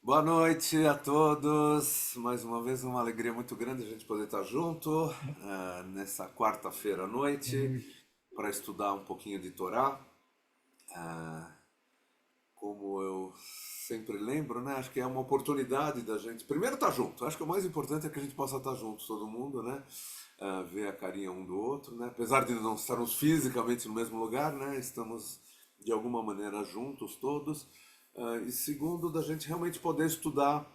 Boa noite a todos. Mais uma vez, uma alegria muito grande a gente poder estar junto nessa quarta-feira à noite para estudar um pouquinho de Torá. Como eu sempre lembro, né? Acho que é uma oportunidade da gente primeiro estar junto. Acho que o mais importante é que a gente possa estar junto, todo mundo, né? Ver a carinha um do outro, né? Apesar de não estarmos fisicamente no mesmo lugar, né? Estamos de alguma maneira juntos todos. E segundo, da gente realmente poder estudar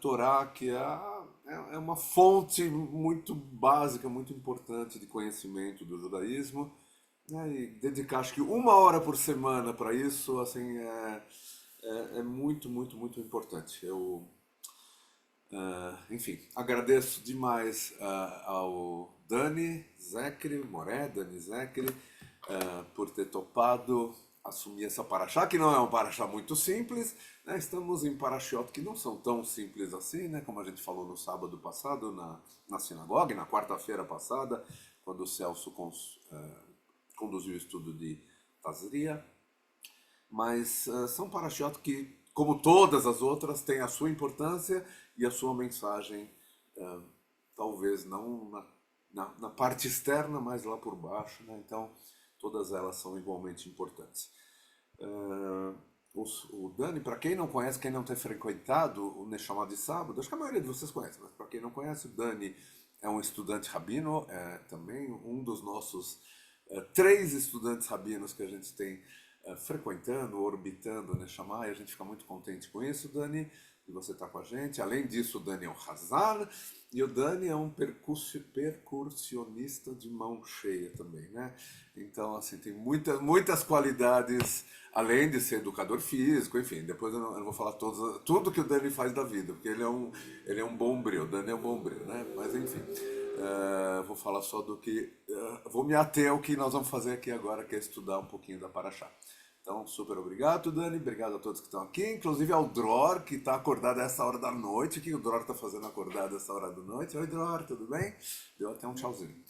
Torá, que é uma fonte muito básica, muito importante de conhecimento do judaísmo, né? E dedicar acho que uma hora por semana para isso, assim, é muito, muito, muito importante. Enfim, agradeço demais ao Dani Zekri, Moré, Dani Zekri, por ter topado assumir essa paraxá, que não é um paraxá muito simples, né? Estamos em paraxiot que não são tão simples assim, né? Como a gente falou no sábado passado na sinagoga, e na quarta-feira passada, quando o Celso conduziu o estudo de Tazria, mas são parashiot que, como todas as outras, têm a sua importância e a sua mensagem, talvez não na parte externa, mas lá por baixo, né? Então, todas elas são igualmente importantes. O Dani, para quem não conhece, quem não tem frequentado o Neshama de sábado, acho que a maioria de vocês conhece, mas para quem não conhece, o Dani é um estudante rabino, é também um dos nossos três estudantes rabinos que a gente tem frequentando, orbitando o Neshama, e a gente fica muito contente com isso, Dani, de você estar com a gente. Além disso, o Dani é um Hazan, e o Dani é um percussionista de mão cheia também, né? Então, assim, tem muitas qualidades, além de ser educador físico, enfim, depois eu não vou falar tudo que o Dani faz da vida, porque ele é um bombril, o Dani é um bombril, né? Mas, enfim, vou falar só do que... vou me ater ao que nós vamos fazer aqui agora, que é estudar um pouquinho da Paraxá. Então, super obrigado, Dani. Obrigado a todos que estão aqui, inclusive ao Dror, que está acordado a essa hora da noite. O que o Dror está fazendo acordado a essa hora da noite? Oi, Dror, tudo bem? Deu até um tchauzinho.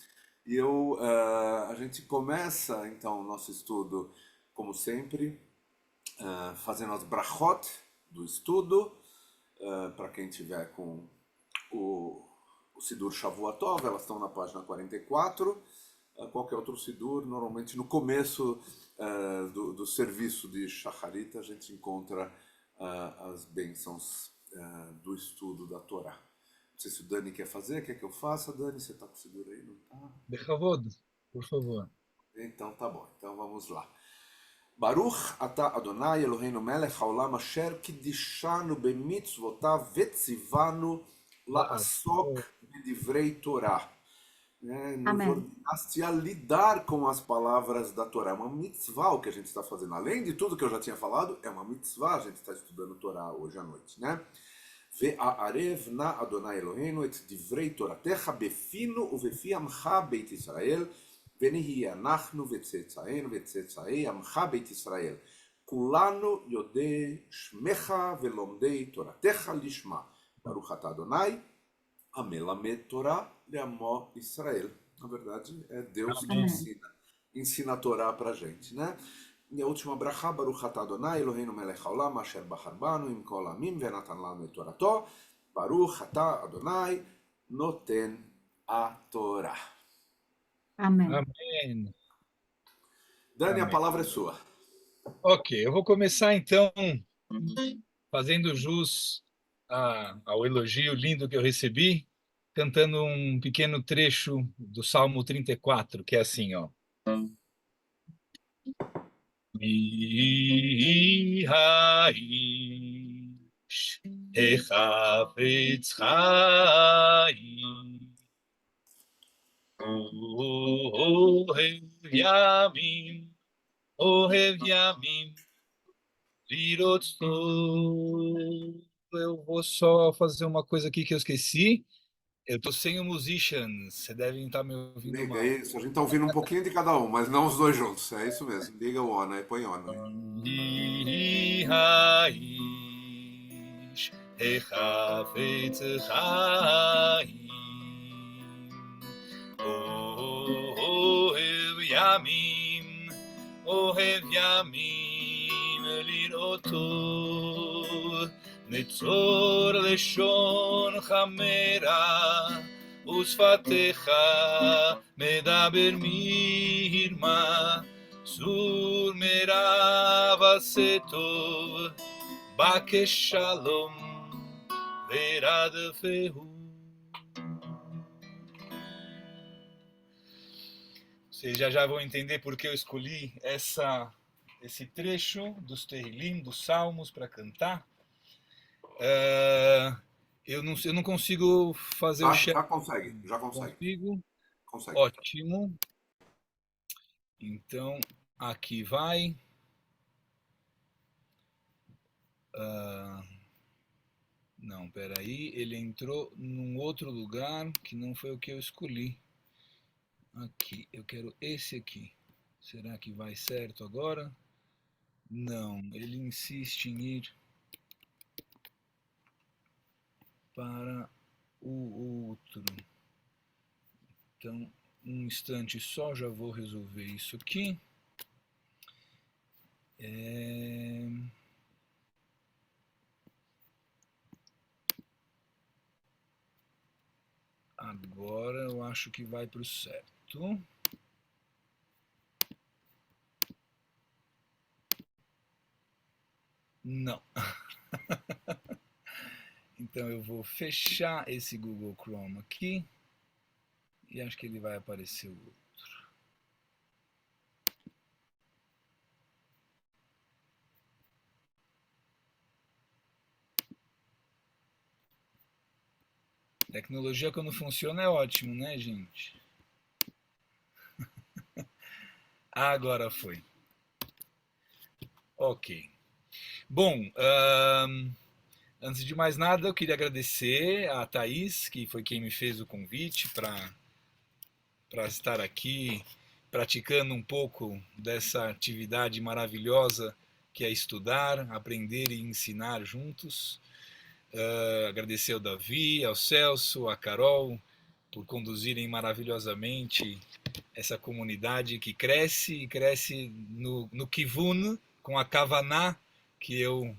A gente começa, então, o nosso estudo, como sempre, fazendo as brachot do estudo. Para quem tiver com o, o Sidur Shavuotov, elas estão na página 44. Qualquer outro Sidur, normalmente no começo do serviço de Shacharit, a gente encontra as bênçãos do estudo da Torá. Não sei se o Dani quer fazer, quer que eu faça, Dani? Você está com o Sidur aí? Não tá? Bechavod, por favor. Então tá bom, então vamos lá. Baruch ata Adonai Eloheinu melech haolam asher kidishanu bemitzvotav vetzivanu la'asok Laasot. bedivrei Torah. Né? Nos Amém. ordenaste a lidar com as palavras da Torá. É uma mitzvah o que a gente está fazendo. Além de tudo que eu já tinha falado, é uma mitzvah a gente está estudando Torá hoje à noite, né? Ve'arev na Adonai Eloheinu et divrei Toratecha befino uvefi amcha beit Israel ונהיה אנחנו וצאצאינו וצאצאי עמך בית ישראל. כולנו יודעי שמך ולומדי תורתך לשמה. ברוך אתה אדוני, המלמד תורה לעמו Israel. Na verdade, é Deus que Amém. Amém. ensina a Torá pra gente, né? E a última brachá, Baruch atah Adonai, Eloheinu melech haolam, asher bachar banu, im kol amim, venatan lanu et Torato, Baruch atah Adonai, noten a Torá. Amém. Amém. Dani, a Amém. palavra é sua. Ok, eu vou começar então fazendo jus ao elogio lindo que eu recebi, cantando um pequeno trecho do Salmo 34, que é assim, ó. Mi haish hechafetz chaim ohev yamim ohev yamim lirot. Eu vou só fazer uma coisa aqui que eu esqueci. Eu tô sem o musician. Vocês devem estar me ouvindo Liga mal. isso, a gente tá ouvindo um pouquinho de cada um, mas não os dois juntos. É isso mesmo. Liga o on aí, põe on aí. Haish hechafetz chaim ohev yamim ohev yamim lirato. נצור לשון חמרה ושפתיך מדבר מרמה סור מרע ועשה טוב בקש שלום ורדפהו. Vocês já vão entender por que eu escolhi esse trecho dos Terrilim, dos Salmos, para cantar. Eu não consigo fazer o chat. Já consegue, já consegue. Consigo? Consegue. Ótimo. Então, aqui vai. Não, peraí. Ele entrou num outro lugar que não foi o que eu escolhi. Aqui, eu quero esse aqui. Será que vai certo agora? Não, ele insiste em ir para o outro. Então, um instante só, já vou resolver isso aqui. Agora eu acho que vai para o certo. Não. Então eu vou fechar esse Google Chrome aqui e acho que ele vai aparecer o outro. Tecnologia quando funciona é ótimo, né, gente? Agora foi. Ok. Bom, antes de mais nada, eu queria agradecer a Thaís, que foi quem me fez o convite para estar aqui praticando um pouco dessa atividade maravilhosa que é estudar, aprender e ensinar juntos. Agradecer ao Davi, ao Celso, à Carol, por conduzirem maravilhosamente essa comunidade que cresce e cresce no Kivun, com a Kavaná que eu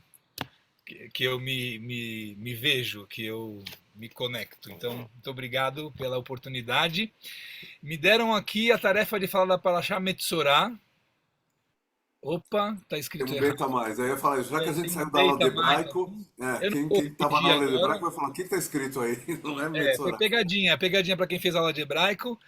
me vejo, que eu me conecto. Então, muito obrigado pela oportunidade. Me deram aqui a tarefa de falar da Parashá Metzorá. Opa, tá escrito Tem um errado. beta mais. Aí eu ia falar, já que a gente Tem saiu um da aula de beta mais hebraico, Eu não quem vou estava na pedir aula de agora. hebraico vai falar, o que está escrito aí? Não é Foi Metzorá. pegadinha para quem fez aula de hebraico,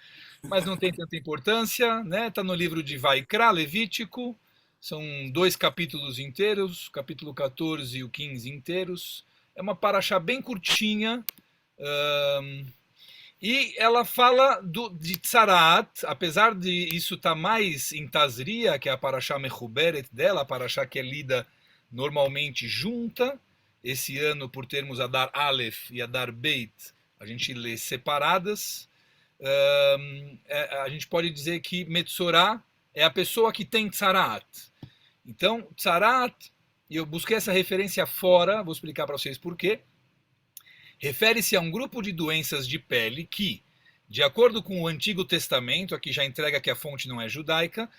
mas não tem tanta importância, né? Tá no livro de Vaikra, Levítico, são 2 capítulos inteiros, o capítulo 14 e o 15 inteiros. É uma paraxá bem curtinha, e ela fala de Tzarat, apesar de isso estar mais em Tazria, que é a paraxá Mechuberet dela, a paraxá que é lida normalmente junta. Esse ano, por termos Adar Aleph e Adar Beit, a gente lê separadas. A gente pode dizer que Metzorá é a pessoa que tem Tzarat. Então, Tzarat, e eu busquei essa referência fora, vou explicar para vocês por quê. Refere-se a um grupo de doenças de pele que, de acordo com o Antigo Testamento, aqui já entrega que a fonte não é judaica,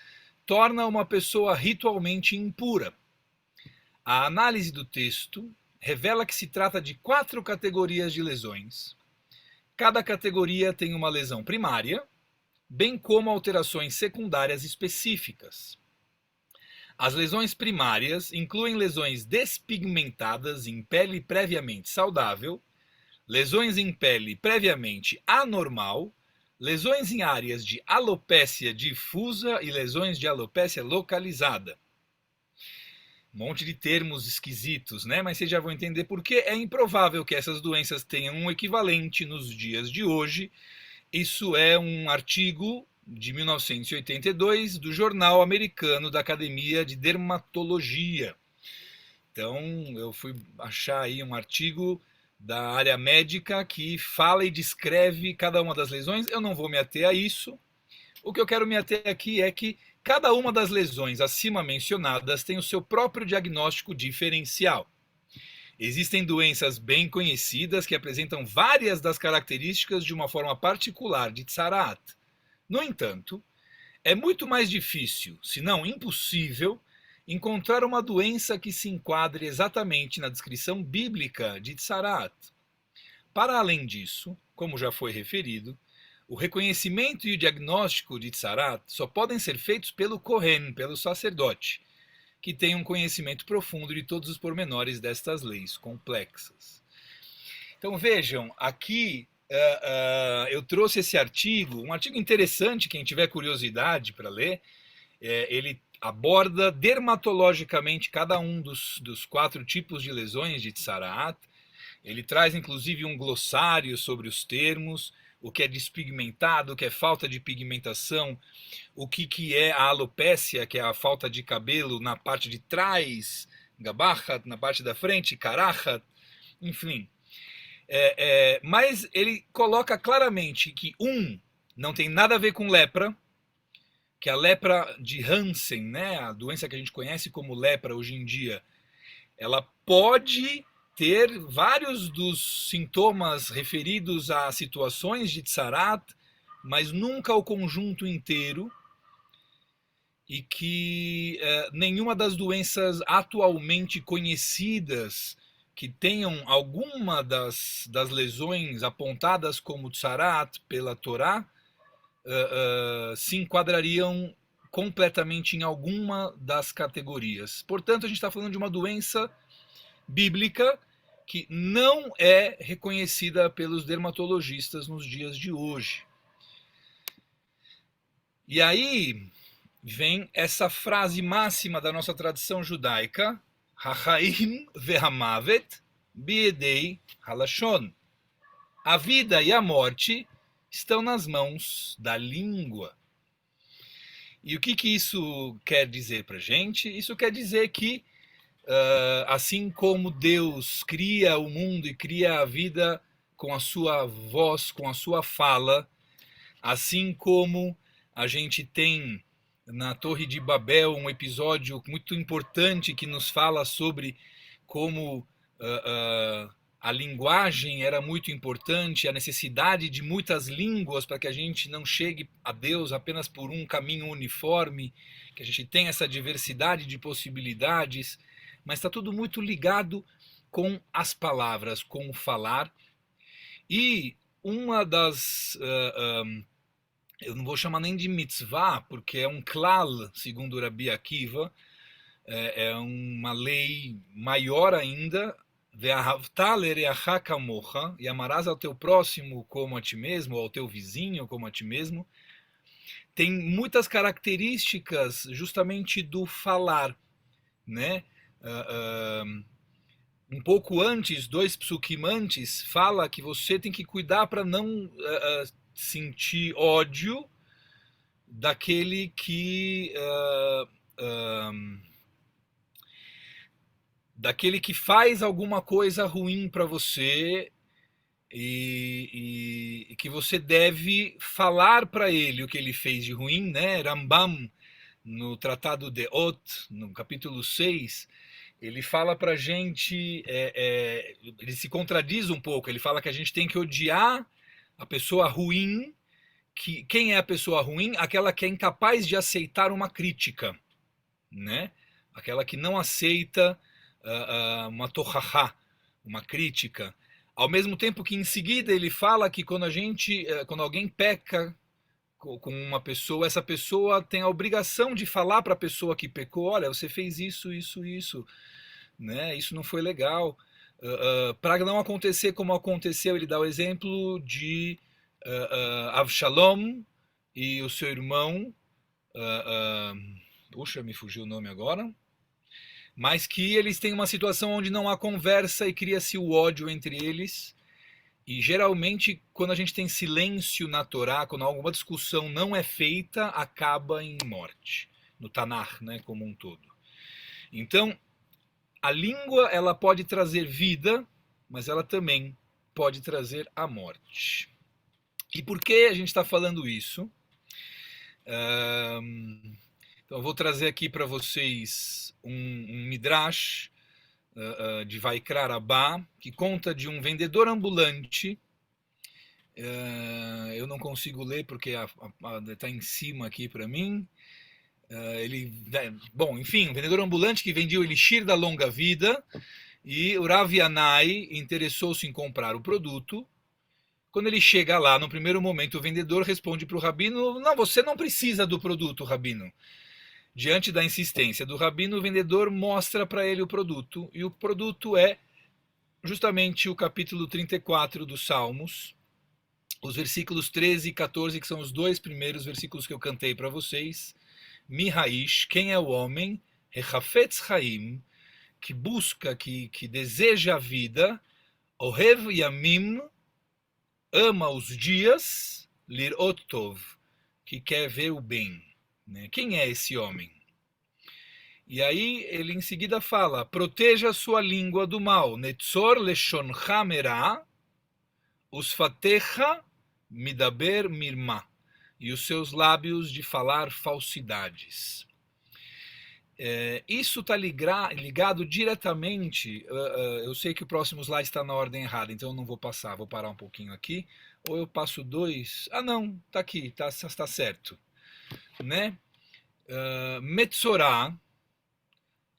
torna uma pessoa ritualmente impura. A análise do texto revela que se trata de 4 categorias de lesões. Cada categoria tem uma lesão primária, bem como alterações secundárias específicas. As lesões primárias incluem lesões despigmentadas em pele previamente saudável, lesões em pele previamente anormal, lesões em áreas de alopécia difusa e lesões de alopécia localizada. Um monte de termos esquisitos, né? Mas vocês já vão entender por que é improvável que essas doenças tenham um equivalente nos dias de hoje. Isso é um artigo de 1982 do Jornal Americano da Academia de Dermatologia. Então, eu fui achar aí um artigo da área médica que fala e descreve cada uma das lesões. Eu não vou me ater a isso. O que eu quero me ater aqui é que cada uma das lesões acima mencionadas tem o seu próprio diagnóstico diferencial. Existem doenças bem conhecidas que apresentam várias das características de uma forma particular de Tzarat. No entanto, é muito mais difícil, se não impossível, encontrar uma doença que se enquadre exatamente na descrição bíblica de Tsarat. Para além disso, como já foi referido, o reconhecimento e o diagnóstico de Tsarat só podem ser feitos pelo Kohen, pelo sacerdote, que tem um conhecimento profundo de todos os pormenores destas leis complexas. Então vejam, aqui eu trouxe esse artigo, um artigo interessante, quem tiver curiosidade para ler, ele aborda dermatologicamente cada um dos 4 tipos de lesões de Tsarat. Ele traz inclusive um glossário sobre os termos, o que é despigmentado, o que é falta de pigmentação, o que é a alopécia, que é a falta de cabelo na parte de trás, gabachat, na parte da frente, karachat, enfim. Mas ele coloca claramente que não tem nada a ver com lepra, que a lepra de Hansen, né, a doença que a gente conhece como lepra hoje em dia, ela pode ter vários dos sintomas referidos a situações de Tsarat, mas nunca o conjunto inteiro, e que nenhuma das doenças atualmente conhecidas que tenham alguma das lesões apontadas como Tsarat pela Torá se enquadrariam completamente em alguma das categorias. Portanto, a gente está falando de uma doença bíblica que não é reconhecida pelos dermatologistas nos dias de hoje. E aí vem essa frase máxima da nossa tradição judaica, Hachaim ve'hamavet biedei halashon. A vida e a morte estão nas mãos da língua. E o que isso quer dizer para a gente? Isso quer dizer que assim como Deus cria o mundo e cria a vida com a sua voz, com a sua fala, assim como a gente tem na Torre de Babel um episódio muito importante que nos fala sobre como a linguagem era muito importante, a necessidade de muitas línguas para que a gente não chegue a Deus apenas por um caminho uniforme, que a gente tenha essa diversidade de possibilidades, mas está tudo muito ligado com as palavras, com o falar. E uma das, eu não vou chamar nem de mitzvah, porque é um klal, segundo o Rabi Akiva, é uma lei maior ainda, e amarás ao teu próximo como a ti mesmo, ou ao teu vizinho como a ti mesmo, tem muitas características justamente do falar, né? Um pouco antes, 2 psukim antes, fala que você tem que cuidar para não sentir ódio daquele que faz alguma coisa ruim para você e que você deve falar para ele o que ele fez de ruim, né? Rambam, no Tratado de Ot, no capítulo 6, ele fala para a gente, ele se contradiz um pouco, ele fala que a gente tem que odiar a pessoa ruim. Quem é a pessoa ruim? Aquela que é incapaz de aceitar uma crítica, né? Aquela que não aceita uma torrahá, uma crítica. Ao mesmo tempo que em seguida ele fala que quando alguém peca com uma pessoa, essa pessoa tem a obrigação de falar para a pessoa que pecou, olha, você fez isso, isso, isso, né? Isso não foi legal. Para não acontecer como aconteceu, ele dá o exemplo de Avshalom e o seu irmão, puxa, me fugiu o nome agora, mas que eles têm uma situação onde não há conversa e cria-se o ódio entre eles. E geralmente, quando a gente tem silêncio na Torá, quando alguma discussão não é feita, acaba em morte, no Tanakh, né, como um todo. Então, a língua ela pode trazer vida, mas ela também pode trazer a morte. E por que a gente está falando isso? Então, eu vou trazer aqui para vocês um midrash de Vaikra Rabbah, que conta de um vendedor ambulante. Eu não consigo ler porque está em cima aqui para mim. Bom, enfim, um vendedor ambulante que vendia o elixir da longa vida, e o Rav Yanai interessou-se em comprar o produto. Quando ele chega lá, no primeiro momento, o vendedor responde para o rabino: não, você não precisa do produto, rabino. Diante da insistência do rabino, o vendedor mostra para ele o produto, e o produto é justamente o capítulo 34 dos Salmos, os versículos 13 e 14, que são os dois primeiros versículos que eu cantei para vocês. Mi haish, quem é o homem? Hechafetz chaim, que busca, que deseja a vida. Ohev yamim, ama os dias. Lirot tov, que quer ver o bem. Quem é esse homem? E aí ele em seguida fala: proteja a sua língua do mal. Netzor leshoncha merah, usfatecha midaber mirma, e os seus lábios de falar falsidades. Isso está ligado diretamente. Eu sei que o próximo slide está na ordem errada, então eu não vou passar, vou parar um pouquinho aqui. Ou eu passo dois. Ah, não, está aqui, está certo. Né? Metzorah,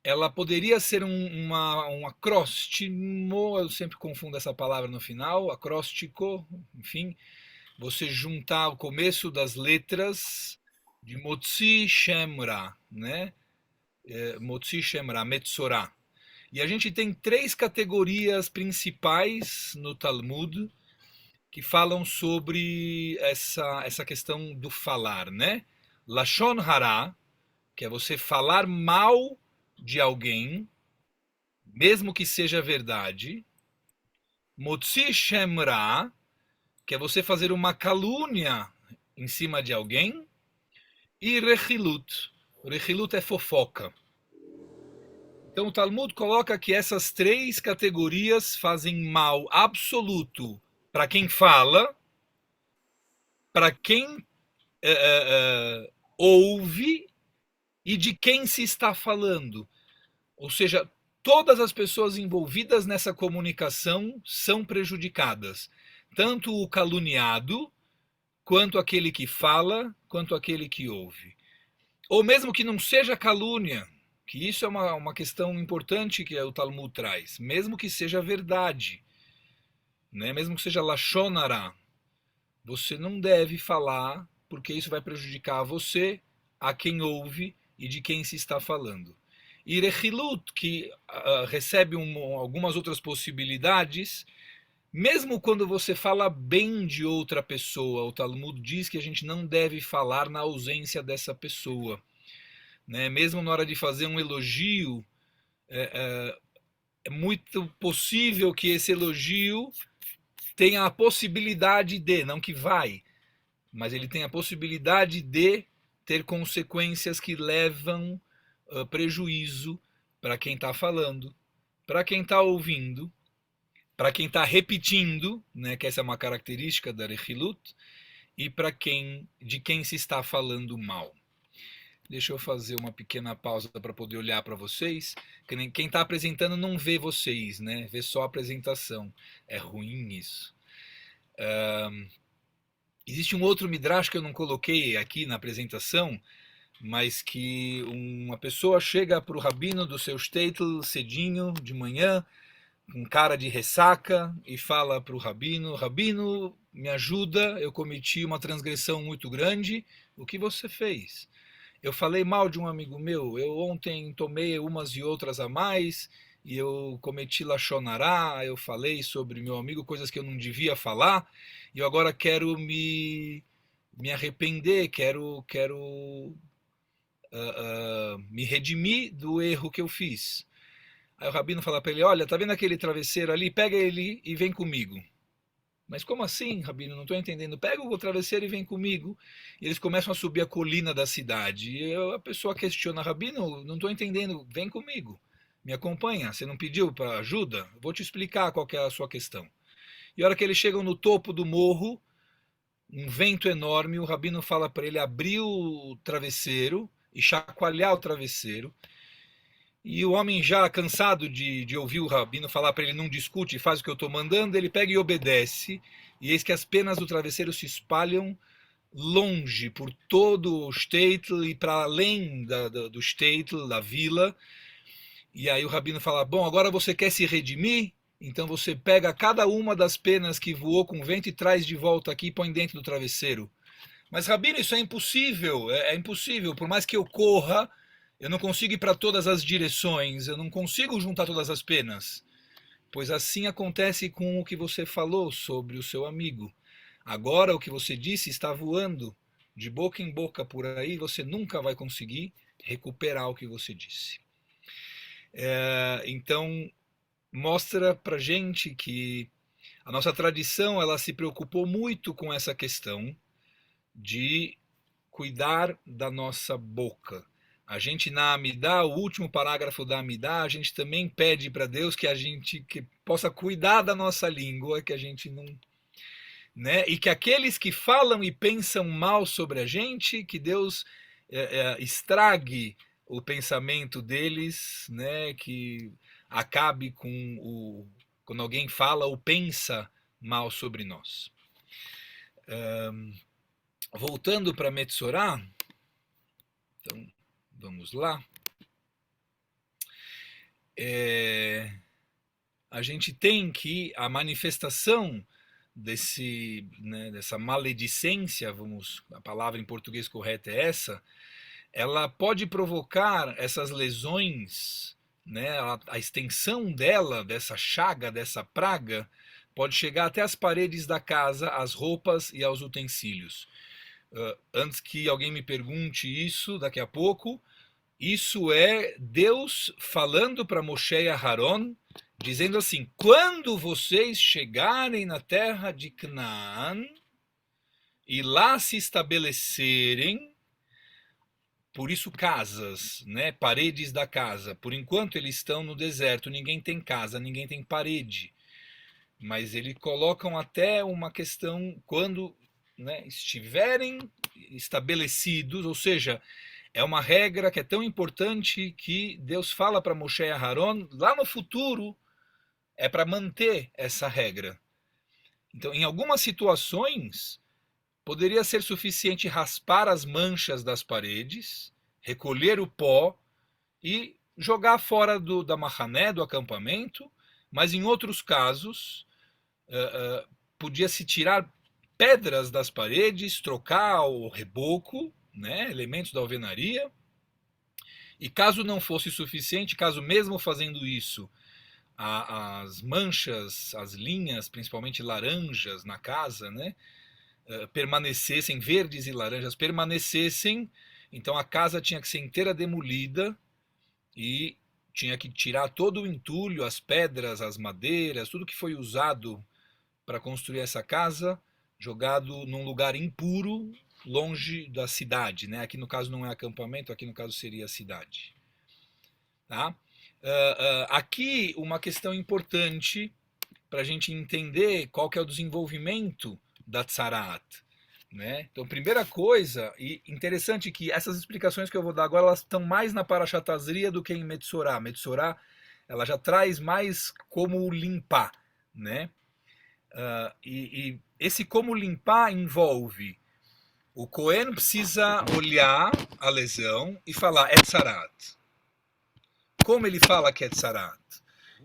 ela poderia ser um acróstimo, eu sempre confundo essa palavra no final, acróstico, enfim, você juntar o começo das letras de Motzi Shem Ra, né? Motzi Shem Ra, Metzorah. E a gente tem três categorias principais no Talmud que falam sobre essa questão do falar, né? Lashon Hara, que é você falar mal de alguém, mesmo que seja verdade. Motzi Shem Ra, que é você fazer uma calúnia em cima de alguém. E Rechilut. Rechilut é fofoca. Então o Talmud coloca que essas três categorias fazem mal absoluto para quem fala, para quem ouve e de quem se está falando. Ou seja, todas as pessoas envolvidas nessa comunicação são prejudicadas. Tanto o caluniado, quanto aquele que fala, quanto aquele que ouve. Ou mesmo que não seja calúnia, que isso é uma questão importante que o Talmud traz, mesmo que seja verdade, né? Mesmo que seja Lashon Hara, você não deve falar, porque isso vai prejudicar a você, a quem ouve e de quem se está falando. E Rechilut, que recebe algumas outras possibilidades, mesmo quando você fala bem de outra pessoa, o Talmud diz que a gente não deve falar na ausência dessa pessoa. Né? Mesmo na hora de fazer um elogio, é muito possível que esse elogio tenha a possibilidade de, não que vai, mas ele tem a possibilidade de ter consequências que levam prejuízo para quem está falando, para quem está ouvindo, para quem está repetindo, né, que essa é uma característica da Rechilut, e de quem se está falando mal. Deixa eu fazer uma pequena pausa para poder olhar para vocês. Quem está apresentando não vê vocês, né? Vê só a apresentação. É ruim isso. Existe um outro midrash que eu não coloquei aqui na apresentação, mas que uma pessoa chega para o rabino do seu shtetl cedinho, de manhã, com cara de ressaca, e fala para o rabino: rabino, me ajuda, eu cometi uma transgressão muito grande, o que você fez? Eu falei mal de um amigo meu, eu ontem tomei umas e outras a mais, e eu cometi Lashon Hara, eu falei sobre meu amigo coisas que eu não devia falar, e eu agora quero me arrepender, quero me redimir do erro que eu fiz. Aí o rabino fala para ele: olha, tá vendo aquele travesseiro ali? Pega ele e vem comigo. Mas como assim, rabino? Não estou entendendo. Pega o travesseiro e vem comigo. E eles começam a subir a colina da cidade. E a pessoa questiona: rabino, não estou entendendo. Vem comigo. Me acompanha. Você não pediu para ajuda? Vou te explicar qual que é a sua questão. E a hora que eles chegam no topo do morro, um vento enorme, o rabino fala para ele abrir o travesseiro e chacoalhar o travesseiro. E o homem, já cansado de ouvir o rabino falar para ele: não discute, faz o que eu estou mandando, ele pega e obedece. E eis que as penas do travesseiro se espalham longe por todo o shtetl e para além do shtetl, da vila. E aí o rabino fala: bom, agora você quer se redimir? Então você pega cada uma das penas que voou com o vento e traz de volta aqui e põe dentro do travesseiro. Mas, rabino, isso é impossível, é impossível. Por mais que eu corra, eu não consigo ir para todas as direções, eu não consigo juntar todas as penas. Pois assim acontece com o que você falou sobre o seu amigo. Agora o que você disse está voando de boca em boca por aí, você nunca vai conseguir recuperar o que você disse. Então, mostra para gente que a nossa tradição ela se preocupou muito com essa questão de cuidar da nossa boca. A gente na Amidá, o último parágrafo da Amidá, a gente também pede para Deus que a gente que possa cuidar da nossa língua, que a gente não, né? E que aqueles que falam e pensam mal sobre a gente, que Deus estrague o pensamento deles, né? Que acabe com quando alguém fala ou pensa mal sobre nós. Voltando para Metzorá, então vamos lá. A gente tem que a manifestação dessa maledicência, a palavra em português correta é essa, ela pode provocar essas lesões, né? A extensão dela, dessa chaga, dessa praga, pode chegar até as paredes da casa, às roupas e aos utensílios. Antes que alguém me pergunte isso daqui a pouco, isso é Deus falando para Moshe e Aharon, dizendo assim: quando vocês chegarem na terra de Canaã e lá se estabelecerem, por isso casas, né, paredes da casa. Por enquanto eles estão no deserto, ninguém tem casa, ninguém tem parede. Mas eles colocam até uma questão quando, né, estiverem estabelecidos, ou seja, é uma regra que é tão importante que Deus fala para Moshe e Aharon, lá no futuro, é para manter essa regra. Então, em algumas situações, poderia ser suficiente raspar as manchas das paredes, recolher o pó e jogar fora da mahané, do acampamento, mas em outros casos, podia-se tirar pedras das paredes, trocar o reboco, né, elementos da alvenaria, e caso não fosse suficiente, caso mesmo fazendo isso, as manchas, as linhas, principalmente laranjas na casa, né, permanecessem, verdes e laranjas permanecessem, então a casa tinha que ser inteira demolida e tinha que tirar todo o entulho, as pedras, as madeiras, tudo que foi usado para construir essa casa, jogado num lugar impuro, longe da cidade, né? Aqui no caso não é acampamento, aqui no caso seria a cidade. Tá? Aqui uma questão importante para a gente entender qual que é o desenvolvimento da Tzarat. Né? Então, primeira coisa, e interessante que essas explicações que eu vou dar agora, elas estão mais na Parashat Tazria do que em Metzorá. Metzorá, ela já traz mais como limpar, né? E esse como limpar envolve o Cohen precisa olhar a lesão e falar é tzarat. Como ele fala que é tzarat?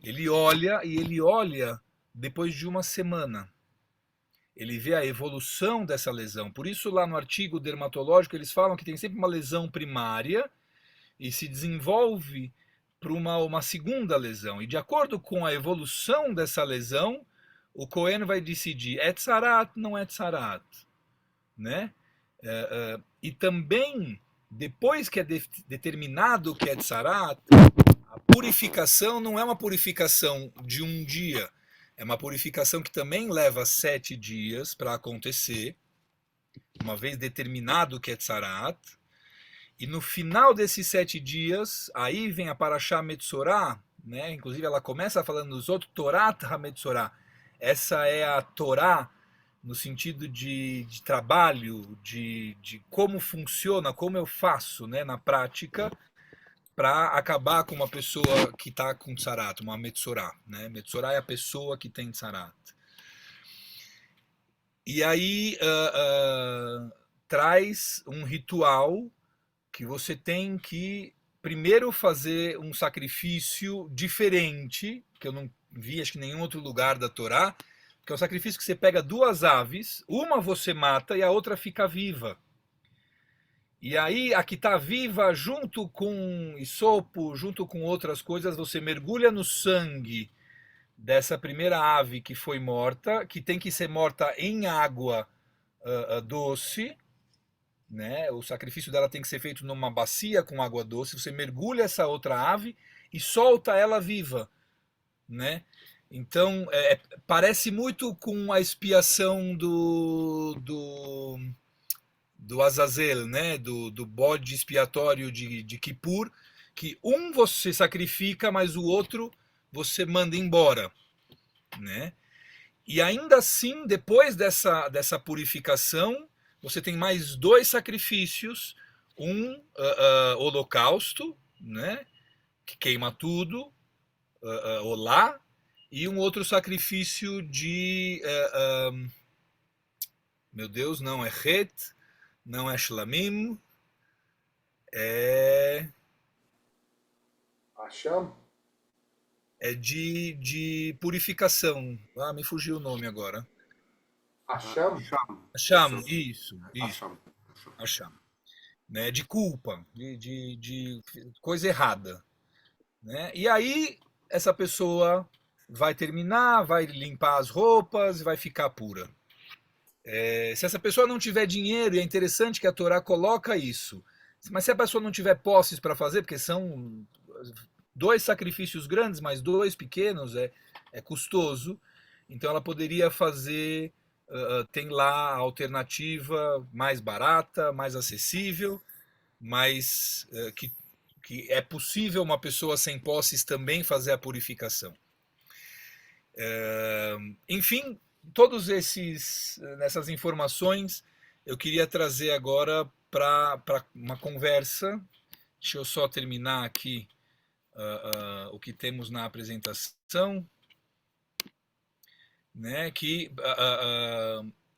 Ele olha e ele olha depois de uma semana. Ele vê a evolução dessa lesão. Por isso lá no artigo dermatológico eles falam que tem sempre uma lesão primária e se desenvolve para uma segunda lesão. E de acordo com a evolução dessa lesão, o Cohen vai decidir é tzarat, não é tzarat, né? E também, depois que é determinado que é tzarat, a purificação não é uma purificação de um dia, é uma purificação que também leva 7 dias para acontecer, uma vez determinado que é tzarat. E no final desses 7 dias, aí vem a Parashá Metzorá, né? Inclusive ela começa falando dos outros Torat HaMetzorá. Essa é a Torá no sentido de trabalho, de como funciona, como eu faço, né, na prática, para acabar com uma pessoa que está com tzarat, uma metzorá. Né? Metzorá é a pessoa que tem tzarat. E aí, traz um ritual que você tem que primeiro fazer um sacrifício diferente, que eu não vi acho que em nenhum outro lugar da Torá, que é o sacrifício que você pega duas aves, uma você mata e a outra fica viva. E aí a que está viva, junto com isopo, junto com outras coisas, você mergulha no sangue dessa primeira ave que foi morta, que tem que ser morta em água doce, né? O sacrifício dela tem que ser feito numa bacia com água doce. Você mergulha essa outra ave e solta ela viva, né? Então parece muito com a expiação do Azazel, né? Do bode expiatório de Kippur, que um você sacrifica, mas o outro você manda embora, né? E ainda assim, depois dessa purificação, você tem mais dois sacrifícios, um holocausto, né, que queima tudo, olá, e um outro sacrifício de, meu Deus, não é het, não é shlamim, é, Acham? é de purificação. Ah, me fugiu o nome agora. Acham? Asham, isso, Acham. Asham. Né, de culpa, de coisa errada. Né? E aí essa pessoa vai terminar, vai limpar as roupas e vai ficar pura. Se essa pessoa não tiver dinheiro, e é interessante que a Torá coloca isso, mas se a pessoa não tiver posses para fazer, porque são dois sacrifícios grandes, mas dois pequenos, é custoso, então ela poderia fazer, tem lá a alternativa mais barata, mais acessível, mas que é possível uma pessoa sem posses também fazer a purificação. Enfim, todos nessas informações eu queria trazer agora para uma conversa. Deixa eu só terminar aqui o que temos na apresentação, né? Que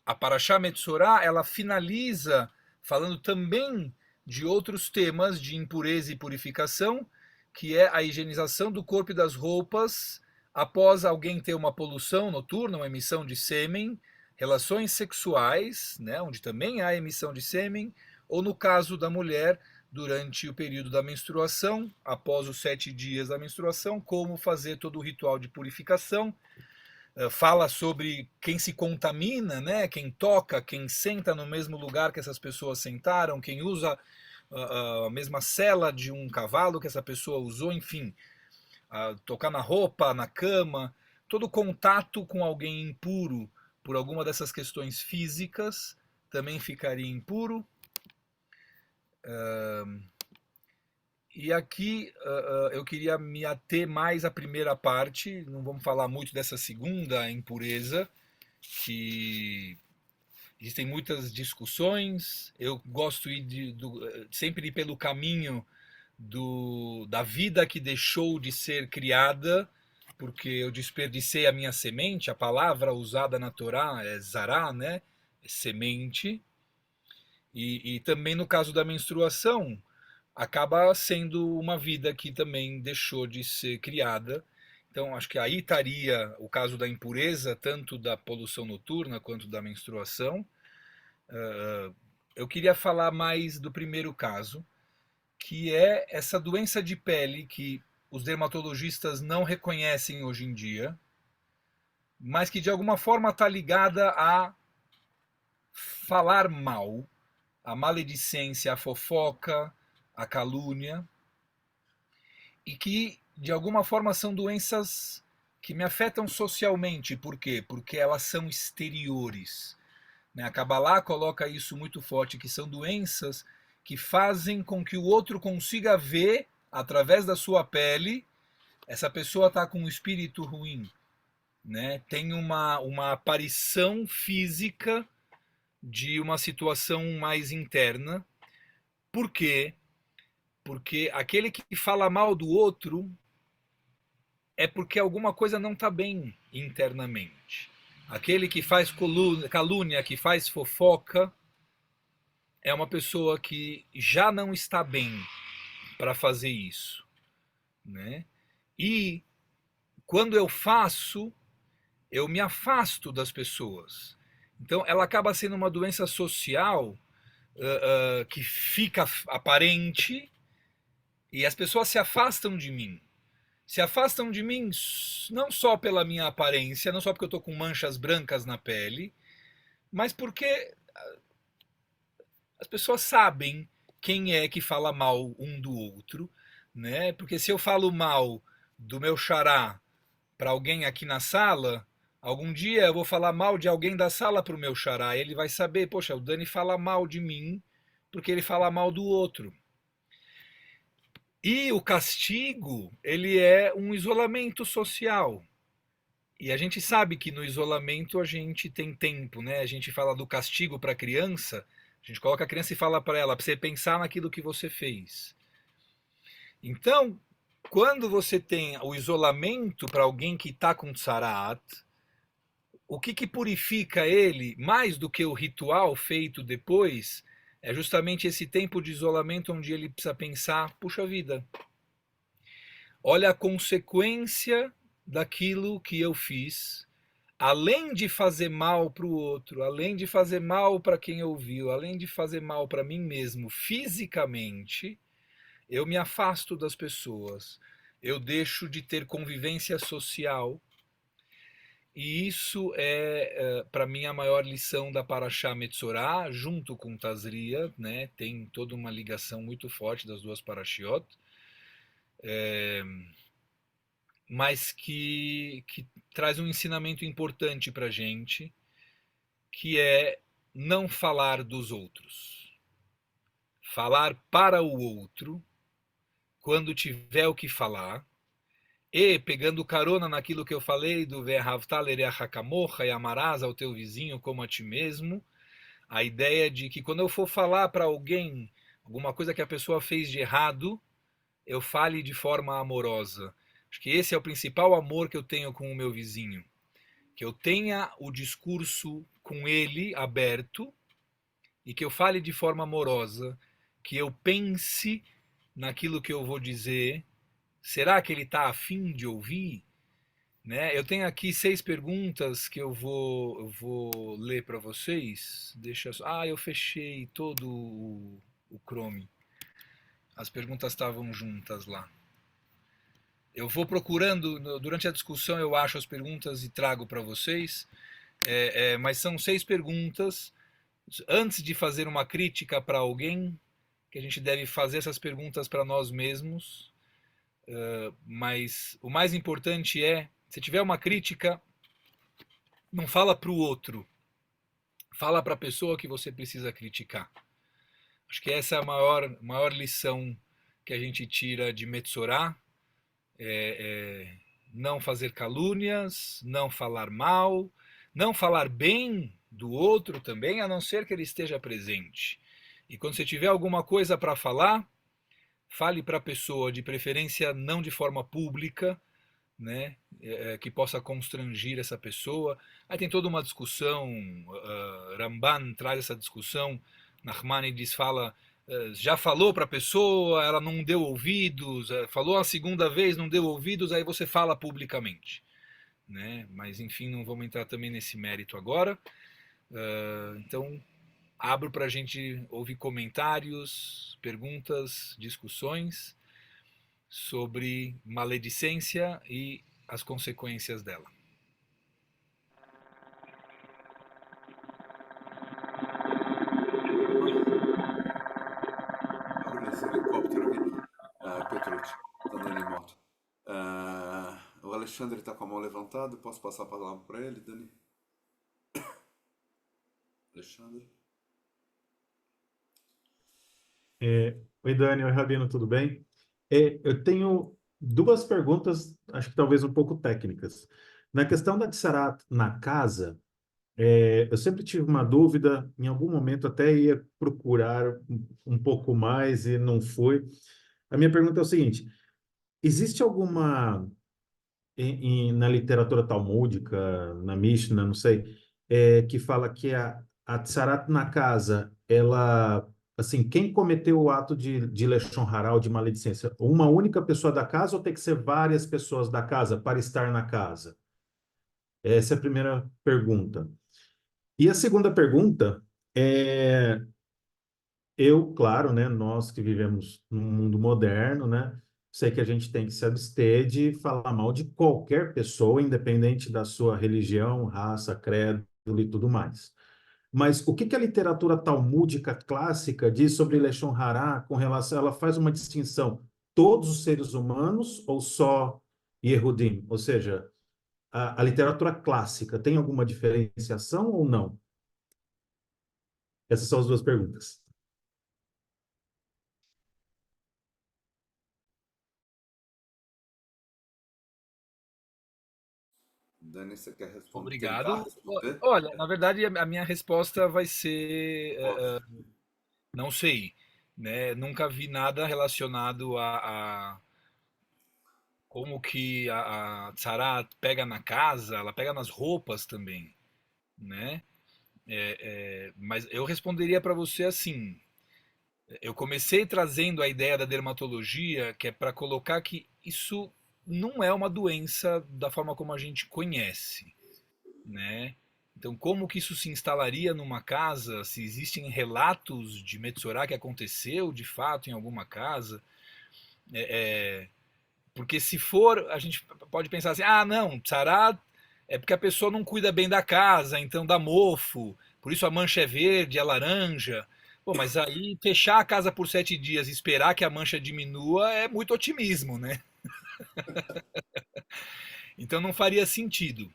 a Parashá Metzorah, ela finaliza falando também de outros temas de impureza e purificação, que é a higienização do corpo e das roupas após alguém ter uma poluição noturna, uma emissão de sêmen, relações sexuais, né, onde também há emissão de sêmen, ou no caso da mulher, durante o período da menstruação, após os 7 dias da menstruação, como fazer todo o ritual de purificação. Fala sobre quem se contamina, né? Quem toca, quem senta no mesmo lugar que essas pessoas sentaram, quem usa a mesma sela de um cavalo que essa pessoa usou, enfim, tocar na roupa, na cama, todo contato com alguém impuro por alguma dessas questões físicas também ficaria impuro. E aqui eu queria me ater mais à primeira parte, não vamos falar muito dessa segunda impureza, que existem muitas discussões. Eu gosto sempre de ir pelo caminho da vida que deixou de ser criada, porque eu desperdicei a minha semente. A palavra usada na Torá é zará, né? É semente. E também no caso da menstruação, acaba sendo uma vida que também deixou de ser criada. Então, acho que aí estaria o caso da impureza, tanto da poluição noturna quanto da menstruação. Eu queria falar mais do primeiro caso, que é essa doença de pele que os dermatologistas não reconhecem hoje em dia, mas que de alguma forma está ligada a falar mal, a maledicência, a fofoca, a calúnia, e que de alguma forma são doenças que me afetam socialmente. Por quê? Porque elas são exteriores. A Kabbalah coloca isso muito forte, que são doenças que fazem com que o outro consiga ver, através da sua pele, essa pessoa está com um espírito ruim. Né? Tem uma aparição física de uma situação mais interna. Por quê? Porque aquele que fala mal do outro é porque alguma coisa não está bem internamente. Aquele que faz calúnia, que faz fofoca, é uma pessoa que já não está bem para fazer isso, né? E quando eu faço, eu me afasto das pessoas. Então, ela acaba sendo uma doença social que fica aparente e as pessoas se afastam de mim. Se afastam de mim não só pela minha aparência, não só porque eu estou com manchas brancas na pele, mas porque as pessoas sabem quem é que fala mal um do outro, né? Porque se eu falo mal do meu xará para alguém aqui na sala, algum dia eu vou falar mal de alguém da sala para o meu xará, e ele vai saber, poxa, o Dani fala mal de mim porque ele fala mal do outro. E o castigo, ele é um isolamento social. E a gente sabe que no isolamento a gente tem tempo, né? A gente fala do castigo para a criança, a gente coloca a criança e fala para ela, para você pensar naquilo que você fez. Então, quando você tem o isolamento para alguém que está com tsarat, o que purifica ele mais do que o ritual feito depois é justamente esse tempo de isolamento onde ele precisa pensar, puxa vida, olha a consequência daquilo que eu fiz, além de fazer mal para o outro, além de fazer mal para quem ouviu, além de fazer mal para mim mesmo fisicamente, eu me afasto das pessoas, eu deixo de ter convivência social. E isso é, para mim, a maior lição da Parashá Metzorah, junto com Tazria, né? Tem toda uma ligação muito forte das duas Parashiot, mas que traz um ensinamento importante para a gente, que é não falar dos outros. Falar para o outro, quando tiver o que falar, e pegando carona naquilo que eu falei do Ve'ahavta l'reacha kamocha e amarás ao teu vizinho como a ti mesmo, a ideia de que quando eu for falar para alguém alguma coisa que a pessoa fez de errado, eu fale de forma amorosa. Acho que esse é o principal amor que eu tenho com o meu vizinho. Que eu tenha o discurso com ele aberto e que eu fale de forma amorosa, que eu pense naquilo que eu vou dizer. Será que ele está afim de ouvir? Né? Eu tenho aqui 6 perguntas que eu vou ler para vocês. Deixa eu... eu fechei todo o Chrome. As perguntas estavam juntas lá. Eu vou procurando, durante a discussão eu acho as perguntas e trago para vocês, mas são 6 perguntas. Antes de fazer uma crítica para alguém, que a gente deve fazer essas perguntas para nós mesmos, mas o mais importante é, se tiver uma crítica, não fala para o outro, fala para a pessoa que você precisa criticar. Acho que essa é a maior lição que a gente tira de Metzorah, não fazer calúnias, não falar mal, não falar bem do outro também, a não ser que ele esteja presente. E quando você tiver alguma coisa para falar, fale para a pessoa, de preferência não de forma pública, né, que possa constrangir essa pessoa. Aí tem toda uma discussão, Ramban traz essa discussão, Nachmanides fala, já falou para a pessoa, ela não deu ouvidos, falou a segunda vez, não deu ouvidos, aí você fala publicamente. Né? Mas enfim, não vamos entrar também nesse mérito agora. Então, abro para a gente ouvir comentários, perguntas, discussões sobre maledicência e as consequências dela. Barulho desse helicóptero aqui. Petrucci, tá andando em moto. O Alexandre está com a mão levantada, posso passar a palavra para ele, Dani? Alexandre? Oi, Dani, oi, Rabino, tudo bem? Eu tenho 2 perguntas, acho que talvez um pouco técnicas. Na questão da Tsarat na casa, eu sempre tive uma dúvida, em algum momento até ia procurar um pouco mais e não fui. A minha pergunta é o seguinte: existe alguma, na literatura talmúdica, na Mishnah, não sei, que fala que a tsarat na casa, ela, assim, quem cometeu o ato de leshon hara ou de maledicência? Uma única pessoa da casa ou tem que ser várias pessoas da casa para estar na casa? Essa é a primeira pergunta. E a segunda pergunta é, eu, claro, né, nós que vivemos num mundo moderno, né, sei que a gente tem que se abster de falar mal de qualquer pessoa, independente da sua religião, raça, credo e tudo mais. Mas o que que a literatura talmúdica clássica diz sobre Leshon Hará com relação, ela faz uma distinção, todos os seres humanos ou só Yehudim? Ou seja, a literatura clássica tem alguma diferenciação ou não? Essas são as duas perguntas. Dani, você quer tentar Obrigado. responder? Olha, na verdade, a minha resposta vai ser, não sei, né? Nunca vi nada relacionado a como que a Tzara pega na casa, ela pega nas roupas também, né? Mas eu responderia para você assim. Eu comecei trazendo a ideia da dermatologia, que é para colocar que isso não é uma doença da forma como a gente conhece, né? Então, como que isso se instalaria numa casa? Se existem relatos de Metsorá que aconteceu de fato em alguma casa? Porque se for, a gente pode pensar assim: ah, não, Tsará é porque a pessoa não cuida bem da casa, então dá mofo, por isso a mancha é verde, é laranja. Pô, mas aí fechar a casa por 7 dias e esperar que a mancha diminua é muito otimismo, né? Então não faria sentido.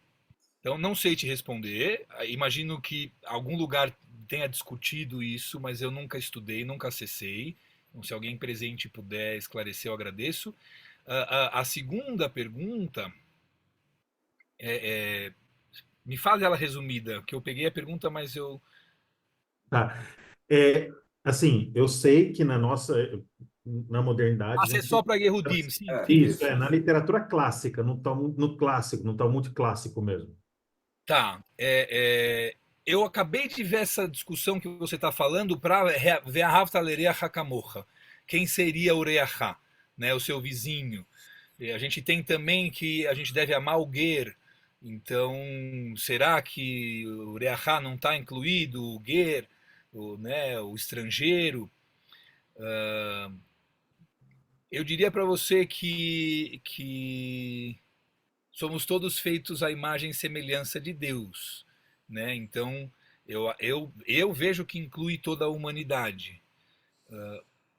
Então não sei te responder. Imagino que algum lugar tenha discutido isso, mas eu nunca estudei, nunca acessei. Então, se alguém presente puder esclarecer, eu agradeço. A segunda pergunta me faz ela resumida, que eu peguei a pergunta, mas eu. Tá. É, assim, eu sei que na modernidade, Ah, a você é gente... só para Yehudim, sim, É, sim. Isso, isso. na literatura clássica, no clássico, no Talmud clássico mesmo. Tá. Eu acabei de ver essa discussão que você está falando para ver a Haftaleria Hakamocha. Quem seria o Reachá, né, o seu vizinho? E a gente tem também que a gente deve amar o Ger. Então, será que o Reachá não está incluído, o Ger, né, o estrangeiro? Eu diria para você que somos todos feitos à imagem e semelhança de Deus, né? Então, eu vejo que inclui toda a humanidade.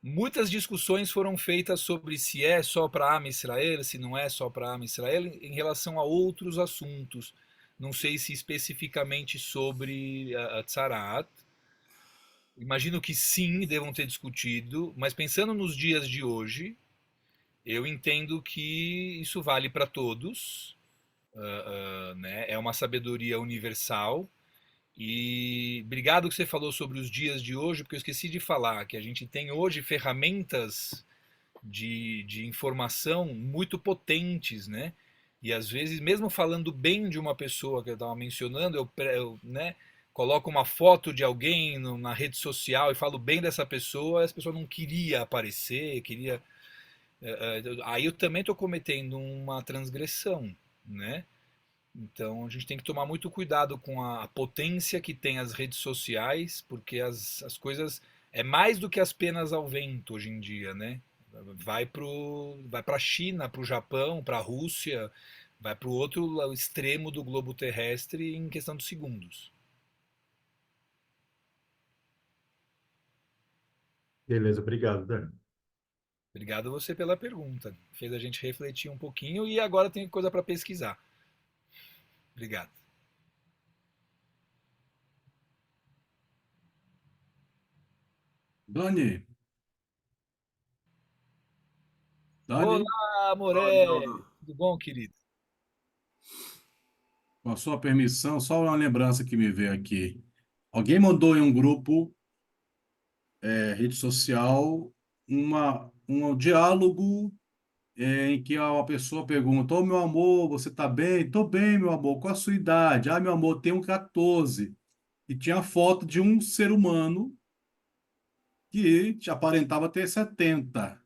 Muitas discussões foram feitas sobre se é só para Am Israel, se não é só para Am Israel, em relação a outros assuntos. Não sei se especificamente sobre a Tzarat. Imagino que sim, devam ter discutido, mas pensando nos dias de hoje, eu entendo que isso vale para todos, né? É uma sabedoria universal. E obrigado que você falou sobre os dias de hoje, porque eu esqueci de falar que a gente tem hoje ferramentas de informação muito potentes, né? E às vezes, mesmo falando bem de uma pessoa que eu estava mencionando, né, coloco uma foto de alguém na rede social e falo bem dessa pessoa, essa pessoa não queria aparecer, queria. Aí eu também estou cometendo uma transgressão, né? Então a gente tem que tomar muito cuidado com a potência que tem as redes sociais, porque as coisas é mais do que as penas ao vento hoje em dia, né? Vai para a China, para o Japão, para a Rússia, vai para o outro extremo do globo terrestre em questão de segundos. Beleza, obrigado, Dani. Obrigado você pela pergunta. Fez a gente refletir um pouquinho e agora tem coisa para pesquisar. Obrigado. Dani, Dani, Olá, Ó, Moré! Nildo. Tudo bom, querido? com a sua permissão, só uma lembrança que me veio aqui. Alguém mandou em um grupo, rede social, um diálogo, em que uma pessoa pergunta: Ô meu amor, você tá bem? Tô bem, meu amor. Qual a sua idade? Ah, meu amor, tenho 14. e tinha a foto de um ser humano que aparentava ter 70.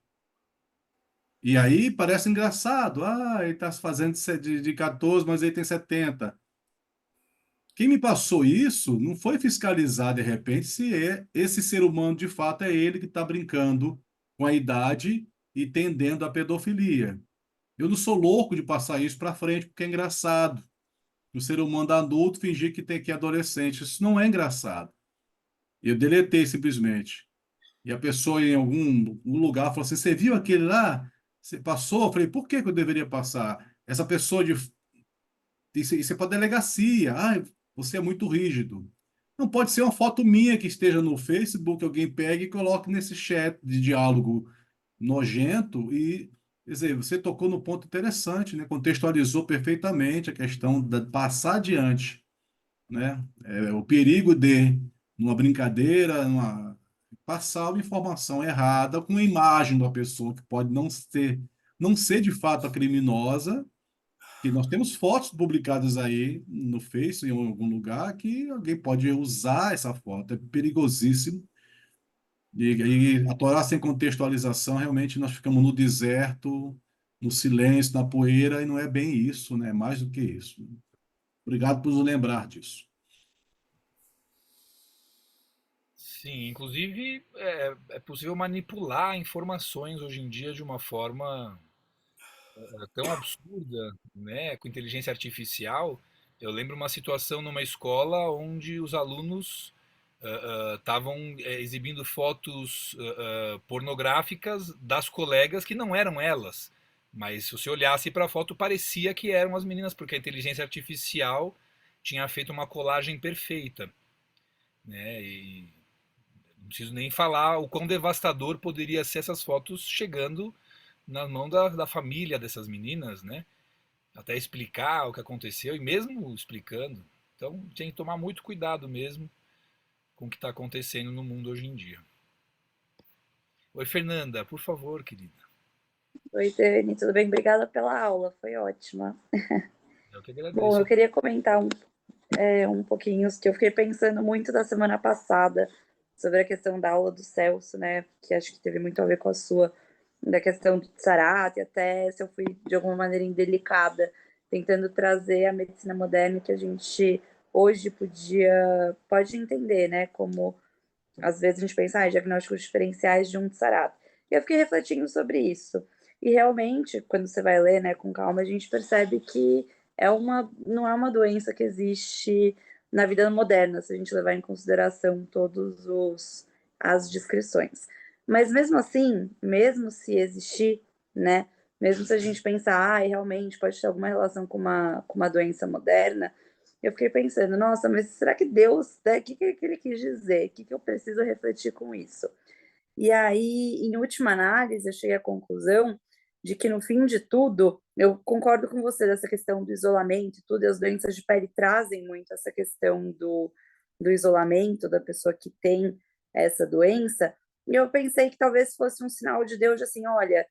E aí parece engraçado. Ah, ele está fazendo de 14, mas ele tem 70. Quem me passou isso não foi fiscalizar de repente se esse ser humano de fato é ele que está brincando com a idade e tendendo à pedofilia. Eu não sou louco de passar isso para frente porque é engraçado. O ser humano adulto fingir que é adolescente. Isso não é engraçado. Eu deletei simplesmente. E a pessoa em algum lugar falou assim: Você viu aquele lá? Você passou? Eu falei: Por que que eu deveria passar? Essa pessoa de. Isso é para delegacia. Ah, você é muito rígido. Não pode ser uma foto minha que esteja no Facebook, alguém pegue e coloque nesse chat de diálogo nojento e. Quer dizer, você tocou no ponto interessante, né? Contextualizou perfeitamente a questão de passar adiante, né? O perigo de, numa brincadeira, passar uma informação errada com a imagem da pessoa que pode não ser de fato a criminosa, que nós temos fotos publicadas aí no Face, em algum lugar, que alguém pode usar essa foto. É perigosíssimo. E atorar sem contextualização, realmente nós ficamos no deserto, no silêncio, na poeira, e não é bem isso, né? É mais do que isso. Obrigado por nos lembrar disso. Sim, inclusive é possível manipular informações hoje em dia de uma forma tão absurda, né, com inteligência artificial. Eu lembro uma situação numa escola onde os alunos estavam exibindo fotos pornográficas das colegas que não eram elas. Mas se você olhasse para a foto, parecia que eram as meninas, porque a inteligência artificial tinha feito uma colagem perfeita, né? E não preciso nem falar o quão devastador poderia ser essas fotos chegando na mão da família dessas meninas, né? Até explicar o que aconteceu e mesmo explicando. Então tem que tomar muito cuidado mesmo com o que está acontecendo no mundo hoje em dia. Oi, Fernanda, por favor, querida. Oi, Dani, tudo bem? Obrigada pela aula, foi ótima. Eu que Bom, agradeço. eu queria comentar um pouquinho que eu fiquei pensando muito da semana passada sobre a questão da aula do Celso, né? Que acho que teve muito a ver com a sua, da questão do Tzaraat, e até se eu fui de alguma maneira indelicada, tentando trazer a medicina moderna que a gente hoje pode entender, né? Como às vezes a gente pensa, diagnósticos diferenciais de um Tzaraat. E eu fiquei refletindo sobre isso. E realmente, quando você vai ler, né, com calma, a gente percebe que não é uma doença que existe na vida moderna, se a gente levar em consideração as descrições. Mas mesmo assim, mesmo se existir, né, mesmo se a gente pensar, realmente pode ter alguma relação com uma doença moderna, eu fiquei pensando, nossa, mas será que Deus, né, o que ele quis dizer? O que eu preciso refletir com isso? E aí, em última análise, eu cheguei à conclusão de que, no fim de tudo, eu concordo com você dessa questão do isolamento e tudo, e as doenças de pele trazem muito essa questão do isolamento da pessoa que tem essa doença, e eu pensei que talvez fosse um sinal de Deus, de assim, olha,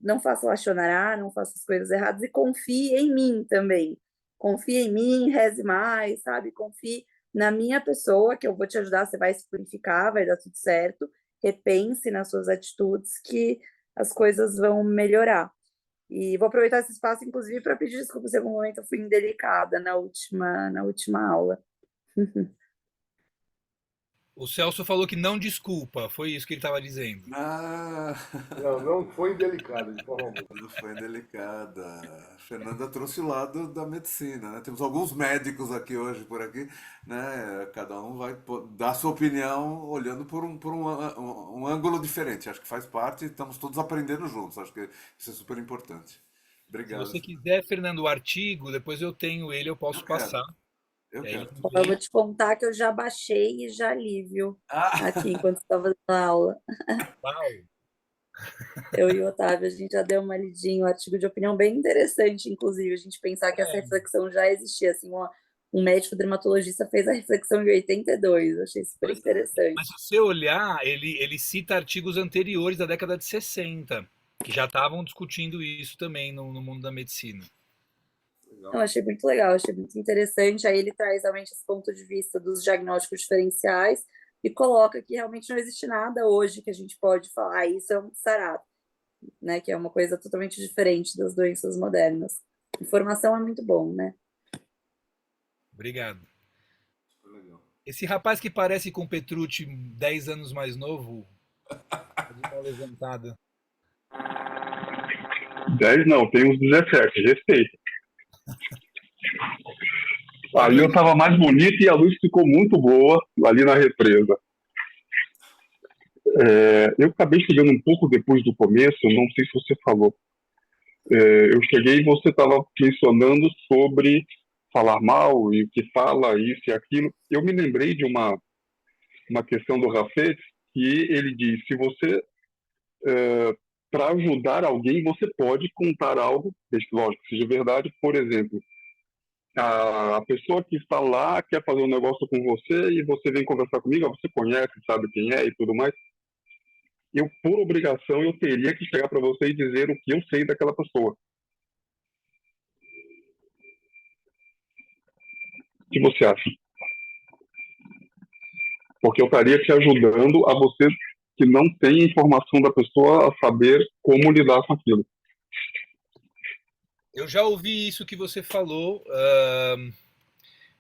não faça lachonará, não faça as coisas erradas, e confie em mim também. Confie em mim, reze mais, sabe? Confie na minha pessoa, que eu vou te ajudar, você vai se purificar, vai dar tudo certo, repense nas suas atitudes que as coisas vão melhorar. E vou aproveitar esse espaço, inclusive, para pedir desculpas se em algum momento eu fui indelicada na última aula. O Celso falou que não desculpa, foi isso que ele estava dizendo. Ah, Não foi indelicado de forma alguma. não foi delicada. A Fernanda trouxe o lado da medicina, né? Temos alguns médicos aqui hoje, por aqui, né? Cada um vai dar sua opinião olhando por um ângulo diferente. Acho que faz parte, estamos todos aprendendo juntos. Acho que isso é super importante. Se Obrigado. você quiser, Fernando, o artigo, depois eu tenho ele, eu posso Eu quero, passar. eu E aí quero. Eu vou te contar que eu já baixei e já li, viu? Ah, Aqui, enquanto estava dando aula. Uau! Eu e o Otávio, a gente já deu uma lidinha, um artigo de opinião bem interessante, inclusive, a gente pensar que essa reflexão já existia, assim, um médico dermatologista fez a reflexão em 82, eu achei super Pois é. interessante. Mas se você olhar, ele cita artigos anteriores da década de 60, que já estavam discutindo isso também no mundo da medicina. Eu achei muito legal, achei muito interessante. Aí ele traz realmente esse ponto de vista dos diagnósticos diferenciais e coloca que realmente não existe nada hoje que a gente pode falar, isso é um sarado, né? Que é uma coisa totalmente diferente das doenças modernas. Informação é muito bom, né? Obrigado. Super legal. Esse rapaz que parece com o Petrucci 10 anos mais novo, tá de mão levantada. 10 não, tem uns 17, respeito. Ali eu tava mais bonito e a luz ficou muito boa ali na represa. Eu acabei chegando um pouco depois do começo, não sei se você falou. Eu cheguei e você estava mencionando sobre falar mal e o que fala, isso e aquilo. Eu me lembrei de uma questão do Rafet, que ele diz, se você, para ajudar alguém, você pode contar algo, lógico, que seja verdade, por exemplo, a pessoa que está lá quer fazer um negócio com você e você vem conversar comigo, você conhece, sabe quem é e tudo mais. Eu, por obrigação, eu teria que chegar para você e dizer o que eu sei daquela pessoa. O que você acha? Porque eu estaria te ajudando a você que não tem informação da pessoa a saber como lidar com aquilo. Eu já ouvi isso que você falou.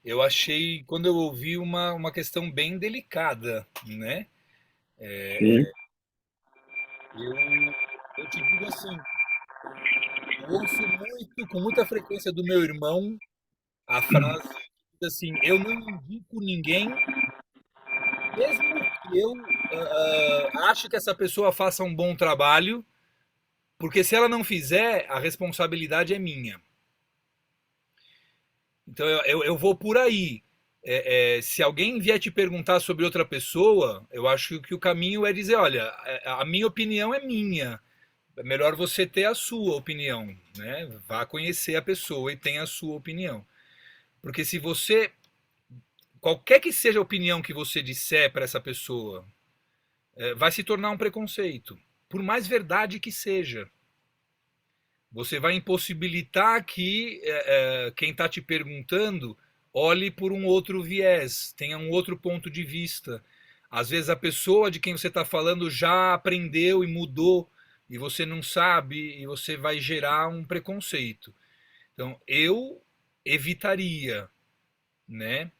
Eu achei, quando eu ouvi, uma questão bem delicada, né? Sim, Eu te digo assim, eu ouço muito, com muita frequência do meu irmão, a frase assim, eu não indico ninguém, mesmo que eu ache que essa pessoa faça um bom trabalho, porque se ela não fizer, a responsabilidade é minha. Então eu vou por aí. Se alguém vier te perguntar sobre outra pessoa, eu acho que o caminho é dizer, olha, a minha opinião é minha. É melhor você ter a sua opinião, né? Vá conhecer a pessoa e tenha a sua opinião. Porque se você, qualquer que seja a opinião que você disser para essa pessoa, vai se tornar um preconceito, por mais verdade que seja. Você vai impossibilitar que quem está te perguntando olhe por um outro viés, tenha um outro ponto de vista. Às vezes a pessoa de quem você está falando já aprendeu e mudou e você não sabe e você vai gerar um preconceito. Então eu evitaria, né?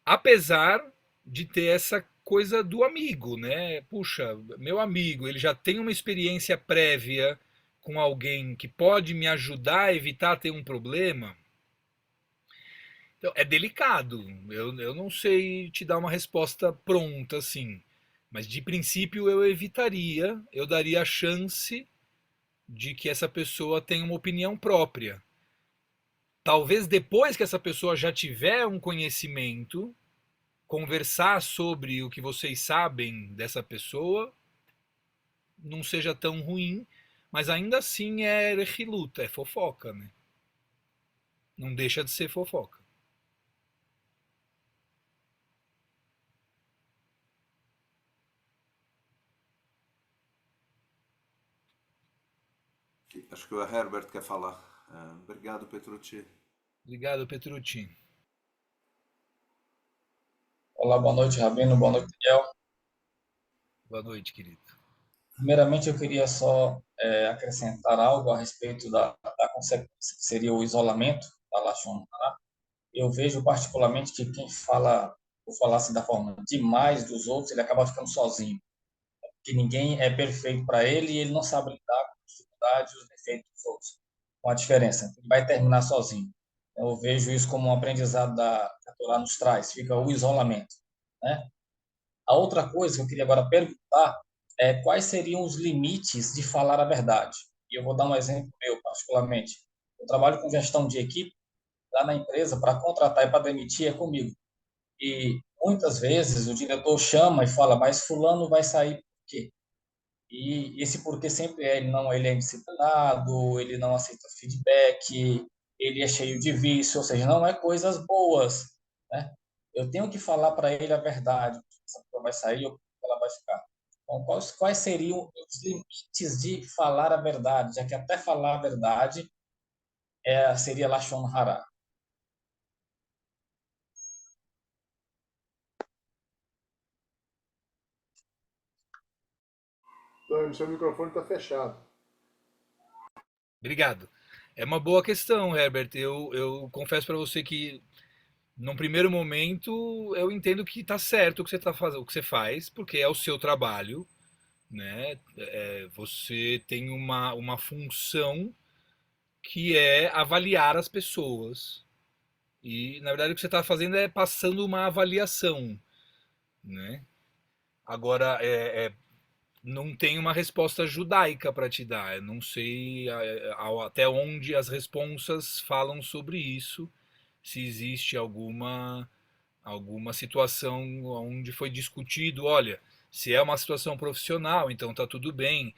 Apesar de ter essa coisa do amigo, né? Puxa, meu amigo, ele já tem uma experiência prévia com alguém que pode me ajudar a evitar ter um problema. Então, é delicado. Eu não sei te dar uma resposta pronta assim, mas de princípio eu evitaria, eu daria a chance de que essa pessoa tenha uma opinião própria. Talvez depois que essa pessoa já tiver um conhecimento, conversar sobre o que vocês sabem dessa pessoa não seja tão ruim, mas ainda assim é reluta, é fofoca, né? Não deixa de ser fofoca. Acho que o Herbert quer falar. Obrigado, Petrucci. Obrigado, Petrucci. Olá, boa noite, Rabino, boa noite, Miguel. Boa noite, querido. Primeiramente, eu queria só acrescentar algo a respeito da consequência que seria o isolamento da Lashon Hara. Eu vejo particularmente que quem fala, vou falar assim da forma demais dos outros, ele acaba ficando sozinho. Que ninguém é perfeito para ele e ele não sabe lidar com as dificuldades e os defeitos dos outros. Com a diferença, ele vai terminar sozinho. Eu vejo isso como um aprendizado que a Torá nos traz, fica o isolamento, né? A outra coisa que eu queria agora perguntar é quais seriam os limites de falar a verdade. E eu vou dar um exemplo meu, particularmente. Eu trabalho com gestão de equipe lá na empresa, para contratar e para demitir é comigo. E muitas vezes o diretor chama e fala, mas fulano vai sair por quê? E esse porquê sempre ele é indisciplinado, ele não aceita feedback, ele é cheio de vício, ou seja, não é coisas boas, né? Eu tenho que falar para ele a verdade, essa pessoa vai sair ou ela vai ficar. Então, quais seriam os limites de falar a verdade, já que até falar a verdade seria Lashon Hara. Tony, seu microfone está fechado. Obrigado. É uma boa questão, Herbert. Eu confesso para você que, num primeiro momento, eu entendo que está certo o que você tá fazendo, o que você faz, porque é o seu trabalho, né? Você tem uma função que é avaliar as pessoas. E, na verdade, o que você está fazendo é passando uma avaliação, né? Agora, não tem uma resposta judaica para te dar. Eu não sei até onde as responsas falam sobre isso, se existe alguma situação onde foi discutido, olha, se é uma situação profissional, então está tudo bem.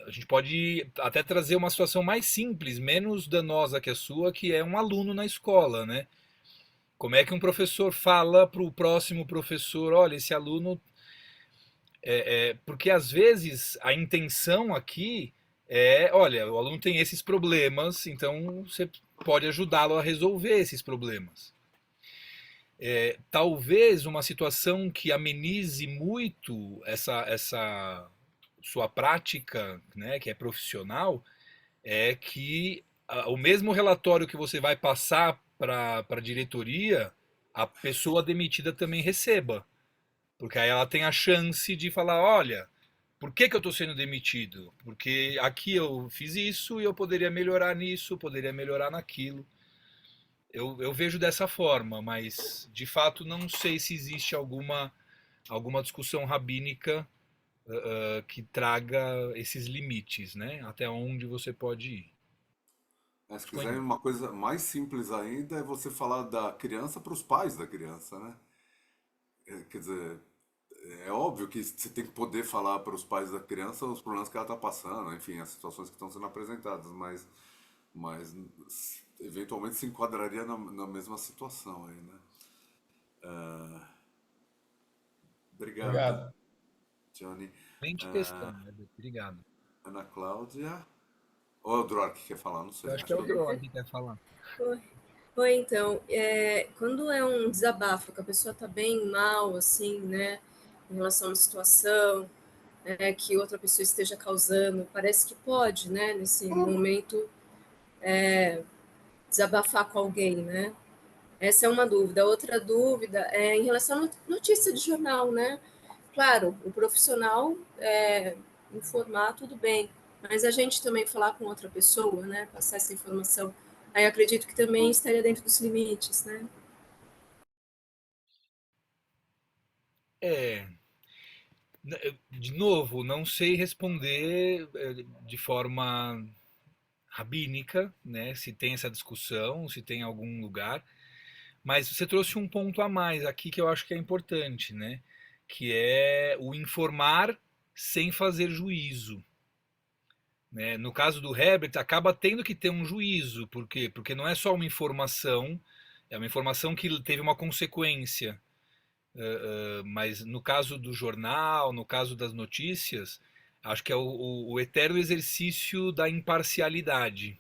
A gente pode até trazer uma situação mais simples, menos danosa que a sua, que é um aluno na escola, né? Como é que um professor fala para o próximo professor, olha, esse aluno porque às vezes a intenção aqui é, olha, o aluno tem esses problemas, então você pode ajudá-lo a resolver esses problemas. Talvez uma situação que amenize muito essa sua prática, né, que é profissional, é que o mesmo relatório que você vai passar para a diretoria, a pessoa demitida também receba. Porque aí ela tem a chance de falar, olha, por que que eu estou sendo demitido? Porque aqui eu fiz isso e eu poderia melhorar nisso, poderia melhorar naquilo. Eu vejo dessa forma, mas de fato não sei se existe alguma discussão rabínica que traga esses limites, né? Até onde você pode ir. Se quiser uma coisa mais simples ainda, é você falar da criança para os pais da criança, né? Quer dizer, é óbvio que você tem que poder falar para os pais da criança os problemas que ela está passando, enfim, as situações que estão sendo apresentadas, mas eventualmente se enquadraria na mesma situação aí, né? Obrigado, Obrigado. Johnny. Excelente questão, né? Obrigado. Ana Cláudia. Ou é o Dror que quer falar? Não sei. Eu acho que é o Dror que quer falar. Oi, então, quando é um desabafo, que a pessoa está bem mal, assim, né, em relação a uma situação, que outra pessoa esteja causando, parece que pode, né, nesse momento, desabafar com alguém, né? Essa é uma dúvida. Outra dúvida é em relação à notícia de jornal, né? Claro, o profissional informar, tudo bem, mas a gente também falar com outra pessoa, né, passar essa informação, aí eu acredito que também estaria dentro dos limites, né? De novo, não sei responder de forma rabínica, né? Se tem essa discussão, se tem algum lugar. Mas você trouxe um ponto a mais aqui que eu acho que é importante, né? Que é o informar sem fazer juízo. Né? No caso do Herbert, acaba tendo que ter um juízo. Por quê? Porque não é só uma informação, é uma informação que teve uma consequência. Mas no caso do jornal, no caso das notícias, acho que é o eterno exercício da imparcialidade.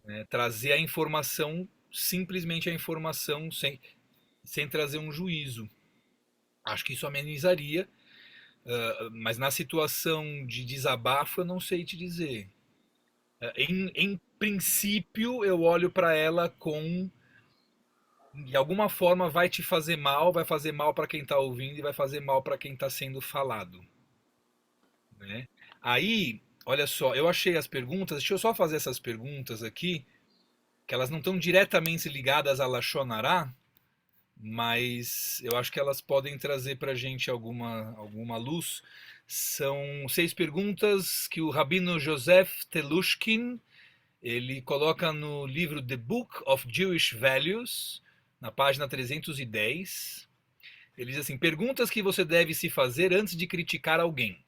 Né? Trazer a informação, simplesmente a informação, sem trazer um juízo. Acho que isso amenizaria, mas na situação de desabafo eu não sei te dizer. Em princípio, eu olho para ela com, de alguma forma vai te fazer mal, vai fazer mal para quem está ouvindo e vai fazer mal para quem está sendo falado. Né? Aí, olha só, eu achei as perguntas, deixa eu só fazer essas perguntas aqui, que elas não estão diretamente ligadas a Lashon Hara, mas eu acho que elas podem trazer para a gente alguma luz. São 6 perguntas que o Rabino Joseph Telushkin ele coloca no livro The Book of Jewish Values, na página 310. Ele diz assim: perguntas que você deve se fazer antes de criticar alguém.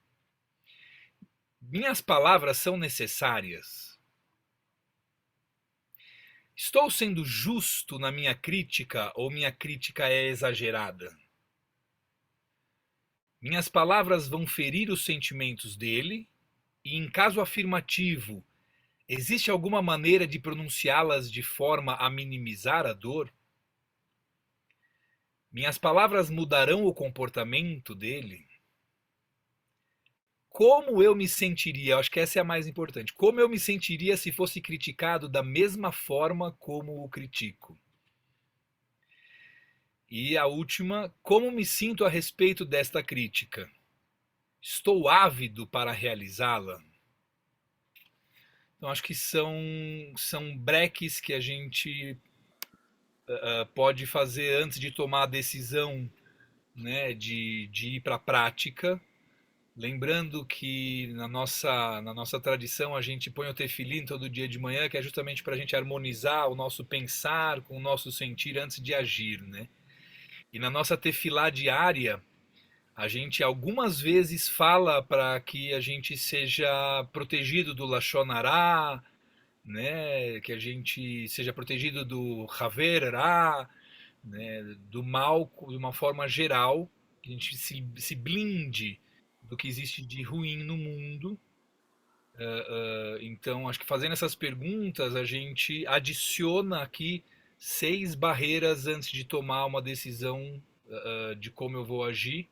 Minhas palavras são necessárias? Estou sendo justo na minha crítica ou minha crítica é exagerada? Minhas palavras vão ferir os sentimentos dele? E, em caso afirmativo, existe alguma maneira de pronunciá-las de forma a minimizar a dor? Minhas palavras mudarão o comportamento dele? como eu me sentiria, eu acho que essa é a mais importante, como eu me sentiria se fosse criticado da mesma forma como o critico. E a última, como me sinto a respeito desta crítica? Estou ávido para realizá-la? Então, acho que são breques que a gente pode fazer antes de tomar a decisão, né, de ir para a prática. Lembrando que na nossa tradição a gente põe o tefilim todo dia de manhã, que é justamente para a gente harmonizar o nosso pensar com o nosso sentir antes de agir, né? E na nossa tefilá diária, a gente algumas vezes fala para que a gente seja protegido do Lashon Hará, né? Que a gente seja protegido do Haver Ra, né? Do mal de uma forma geral, que a gente se blinde do que existe de ruim no mundo. Então, acho que fazendo essas perguntas, a gente adiciona aqui 6 barreiras antes de tomar uma decisão de como eu vou agir,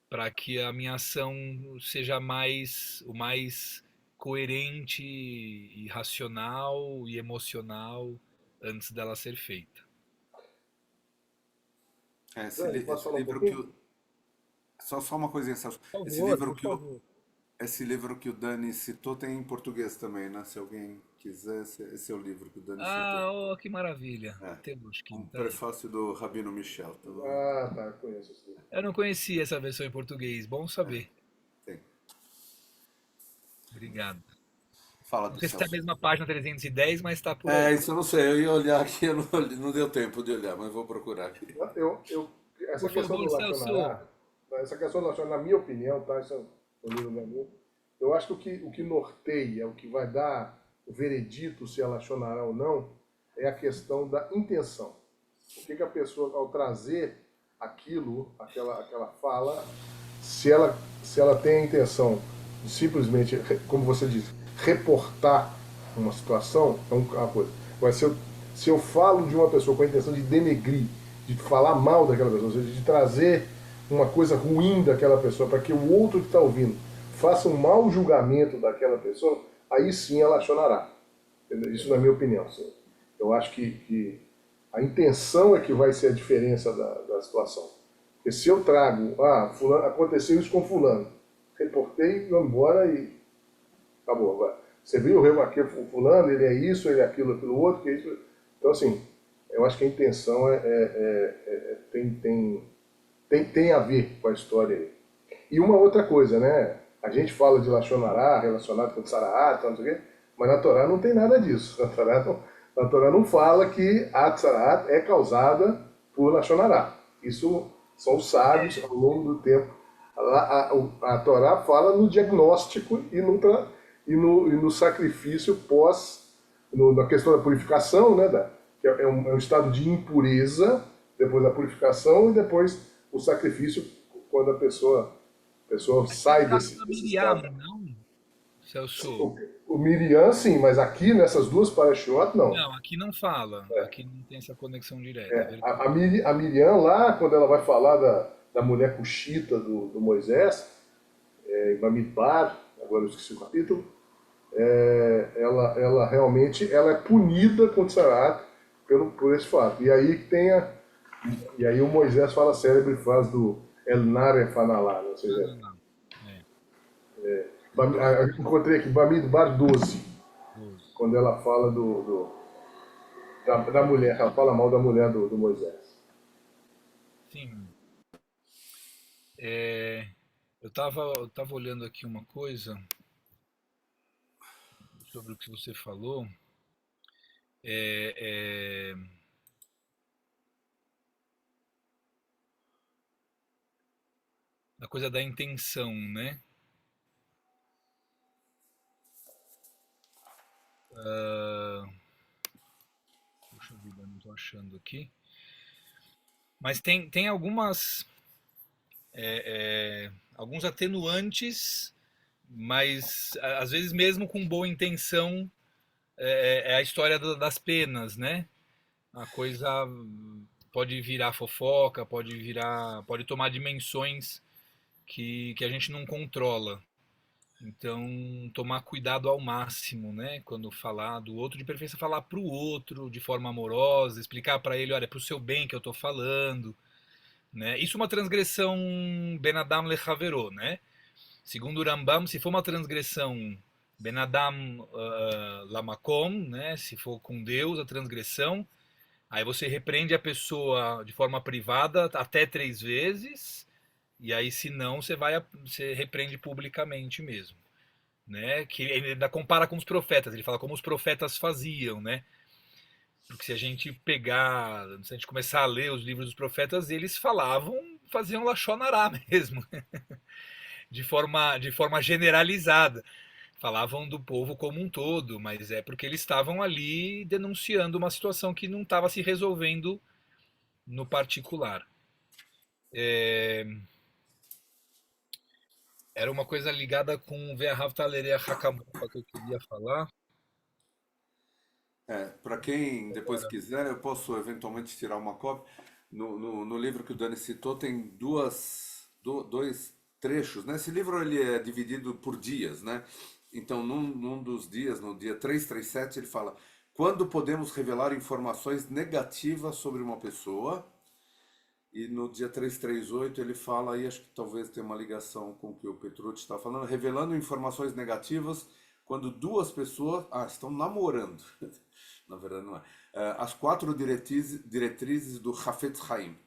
para que a minha ação seja o mais coerente e racional e emocional antes dela ser feita. Esse, Dani, li- posso esse falar um livro que pouquinho? só uma coisinha, Celso. Por Esse favor, livro por favor. esse livro que o Dani citou tem em português também, né? Se alguém quiser, esse é o livro que o Dani citou. Oh, que maravilha. É, Telushkin, um tá aí. prefácio do Rabino Michel. Tá bom? Ah, tá, conheço esse livro. Eu não conhecia essa versão em português, bom saber. Tem. Obrigado. Fala Não do sei se está a Celso. mesma página 310, mas está por aí. Isso eu não sei. Eu ia olhar aqui, não deu tempo de olhar, mas vou procurar aqui. Essa Por questão favor, do Celso. Lachonará, essa questão do Lachonará, na minha opinião, tá? Isso é um livro da minha. Eu acho que o que norteia, o que vai dar o veredito se ela Lachonará ou não, é a questão da intenção. O que a pessoa, ao trazer aquilo, aquela fala, se ela tem a intenção de simplesmente, como você disse, reportar uma situação, é uma coisa. Mas se eu falo de uma pessoa com a intenção de denegrir, de falar mal daquela pessoa, ou seja, de trazer uma coisa ruim daquela pessoa para que o outro que está ouvindo faça um mau julgamento daquela pessoa, aí sim ela chorará. Isso na minha opinião. Sim. Eu acho que a intenção é que vai ser a diferença da situação. Porque se eu trago, fulano, aconteceu isso com fulano, reportei, vou embora e acabou. Agora, você viu o remarquei fulano, ele é isso, ele é aquilo, aquilo outro, que é isso. Então, assim, eu acho que a intenção tem a ver com a história aí. E uma outra coisa, né? A gente fala de Lachonará relacionado com Tsaraat, não sei o quê, mas na Torá não tem nada disso. Na Torá não fala que a Tsaraat é causada por Lachonará. Isso são os sábios ao longo do tempo. A Torá fala no diagnóstico e no sacrifício na questão da purificação, né? Que é um estado de impureza, depois da purificação e depois o sacrifício quando a pessoa sai desse estado. Não, Celso. O Miriam, sim, mas aqui nessas duas parashiot, não. Não, aqui não fala. Aqui não tem essa conexão direta. É A Miriam lá, quando ela vai falar da mulher cuxita do Moisés, em Bamidbar, agora eu esqueci o capítulo, ela realmente é punida com Tsarat por esse fato. E aí o Moisés fala a célebre frase do El Nare Fanalá, ou seja, encontrei aqui, Bamidbar 12, quando ela fala da mulher, ela fala mal da mulher do Moisés. Sim. Eu tava olhando aqui uma coisa sobre o que você falou. A coisa da intenção, né? Puxa vida, não estou achando aqui. Mas tem alguns atenuantes, mas às vezes mesmo com boa intenção é a história das penas, né? A coisa pode virar fofoca, pode tomar dimensões que a gente não controla. Então, tomar cuidado ao máximo, né? Quando falar do outro, de preferência falar para o outro de forma amorosa, explicar para ele, olha, é para o seu bem que eu estou falando, né? Isso é uma transgressão Ben Adam Lechavero, né? Segundo o Rambam, se for uma transgressão Ben Adam Lamakom, né? Se for com Deus a transgressão, aí você repreende a pessoa de forma privada até 3 vezes, e aí se não, você repreende publicamente mesmo, né? Que ele ainda compara com os profetas, ele fala como os profetas faziam, né? Porque se a gente começar a ler os livros dos profetas, eles faziam Lashon Hará mesmo, de forma generalizada. Falavam do povo como um todo, mas é porque eles estavam ali denunciando uma situação que não estava se resolvendo no particular. Era uma coisa ligada com o Ve'ahavta Lerei Hakamocha que eu queria falar. Para quem depois quiser, eu posso eventualmente tirar uma cópia. No livro que o Dani citou, tem dois trechos, né? Esse livro ele é dividido por dias, né? Então, num dos dias, no dia 337, ele fala: quando podemos revelar informações negativas sobre uma pessoa. E no dia 338 ele fala, e acho que talvez tenha uma ligação com o que o Petrucci está falando, revelando informações negativas quando duas pessoas estão namorando. Na verdade não é. As 4 diretrizes do Hafetz Haim.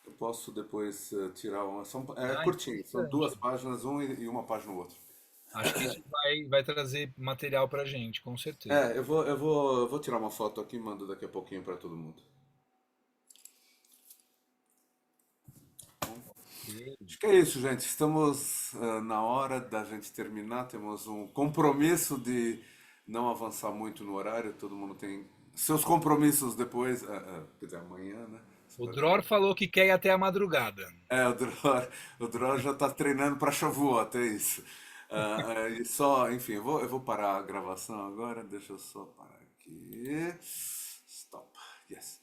Eu posso depois tirar uma. Curtinho, são 2 páginas, e uma página o outro. Acho que isso vai trazer material pra gente, com certeza. Eu vou tirar uma foto aqui e mando daqui a pouquinho para todo mundo. Acho que é isso, gente. Estamos na hora da gente terminar. Temos um compromisso de não avançar muito no horário. Todo mundo tem seus compromissos depois, quer dizer, amanhã, né? O Dror falou que quer ir até a madrugada. O Dror já está treinando para Shavuot, é isso. E só, enfim, eu vou parar a gravação agora. Deixa eu só parar aqui. Stop. Yes.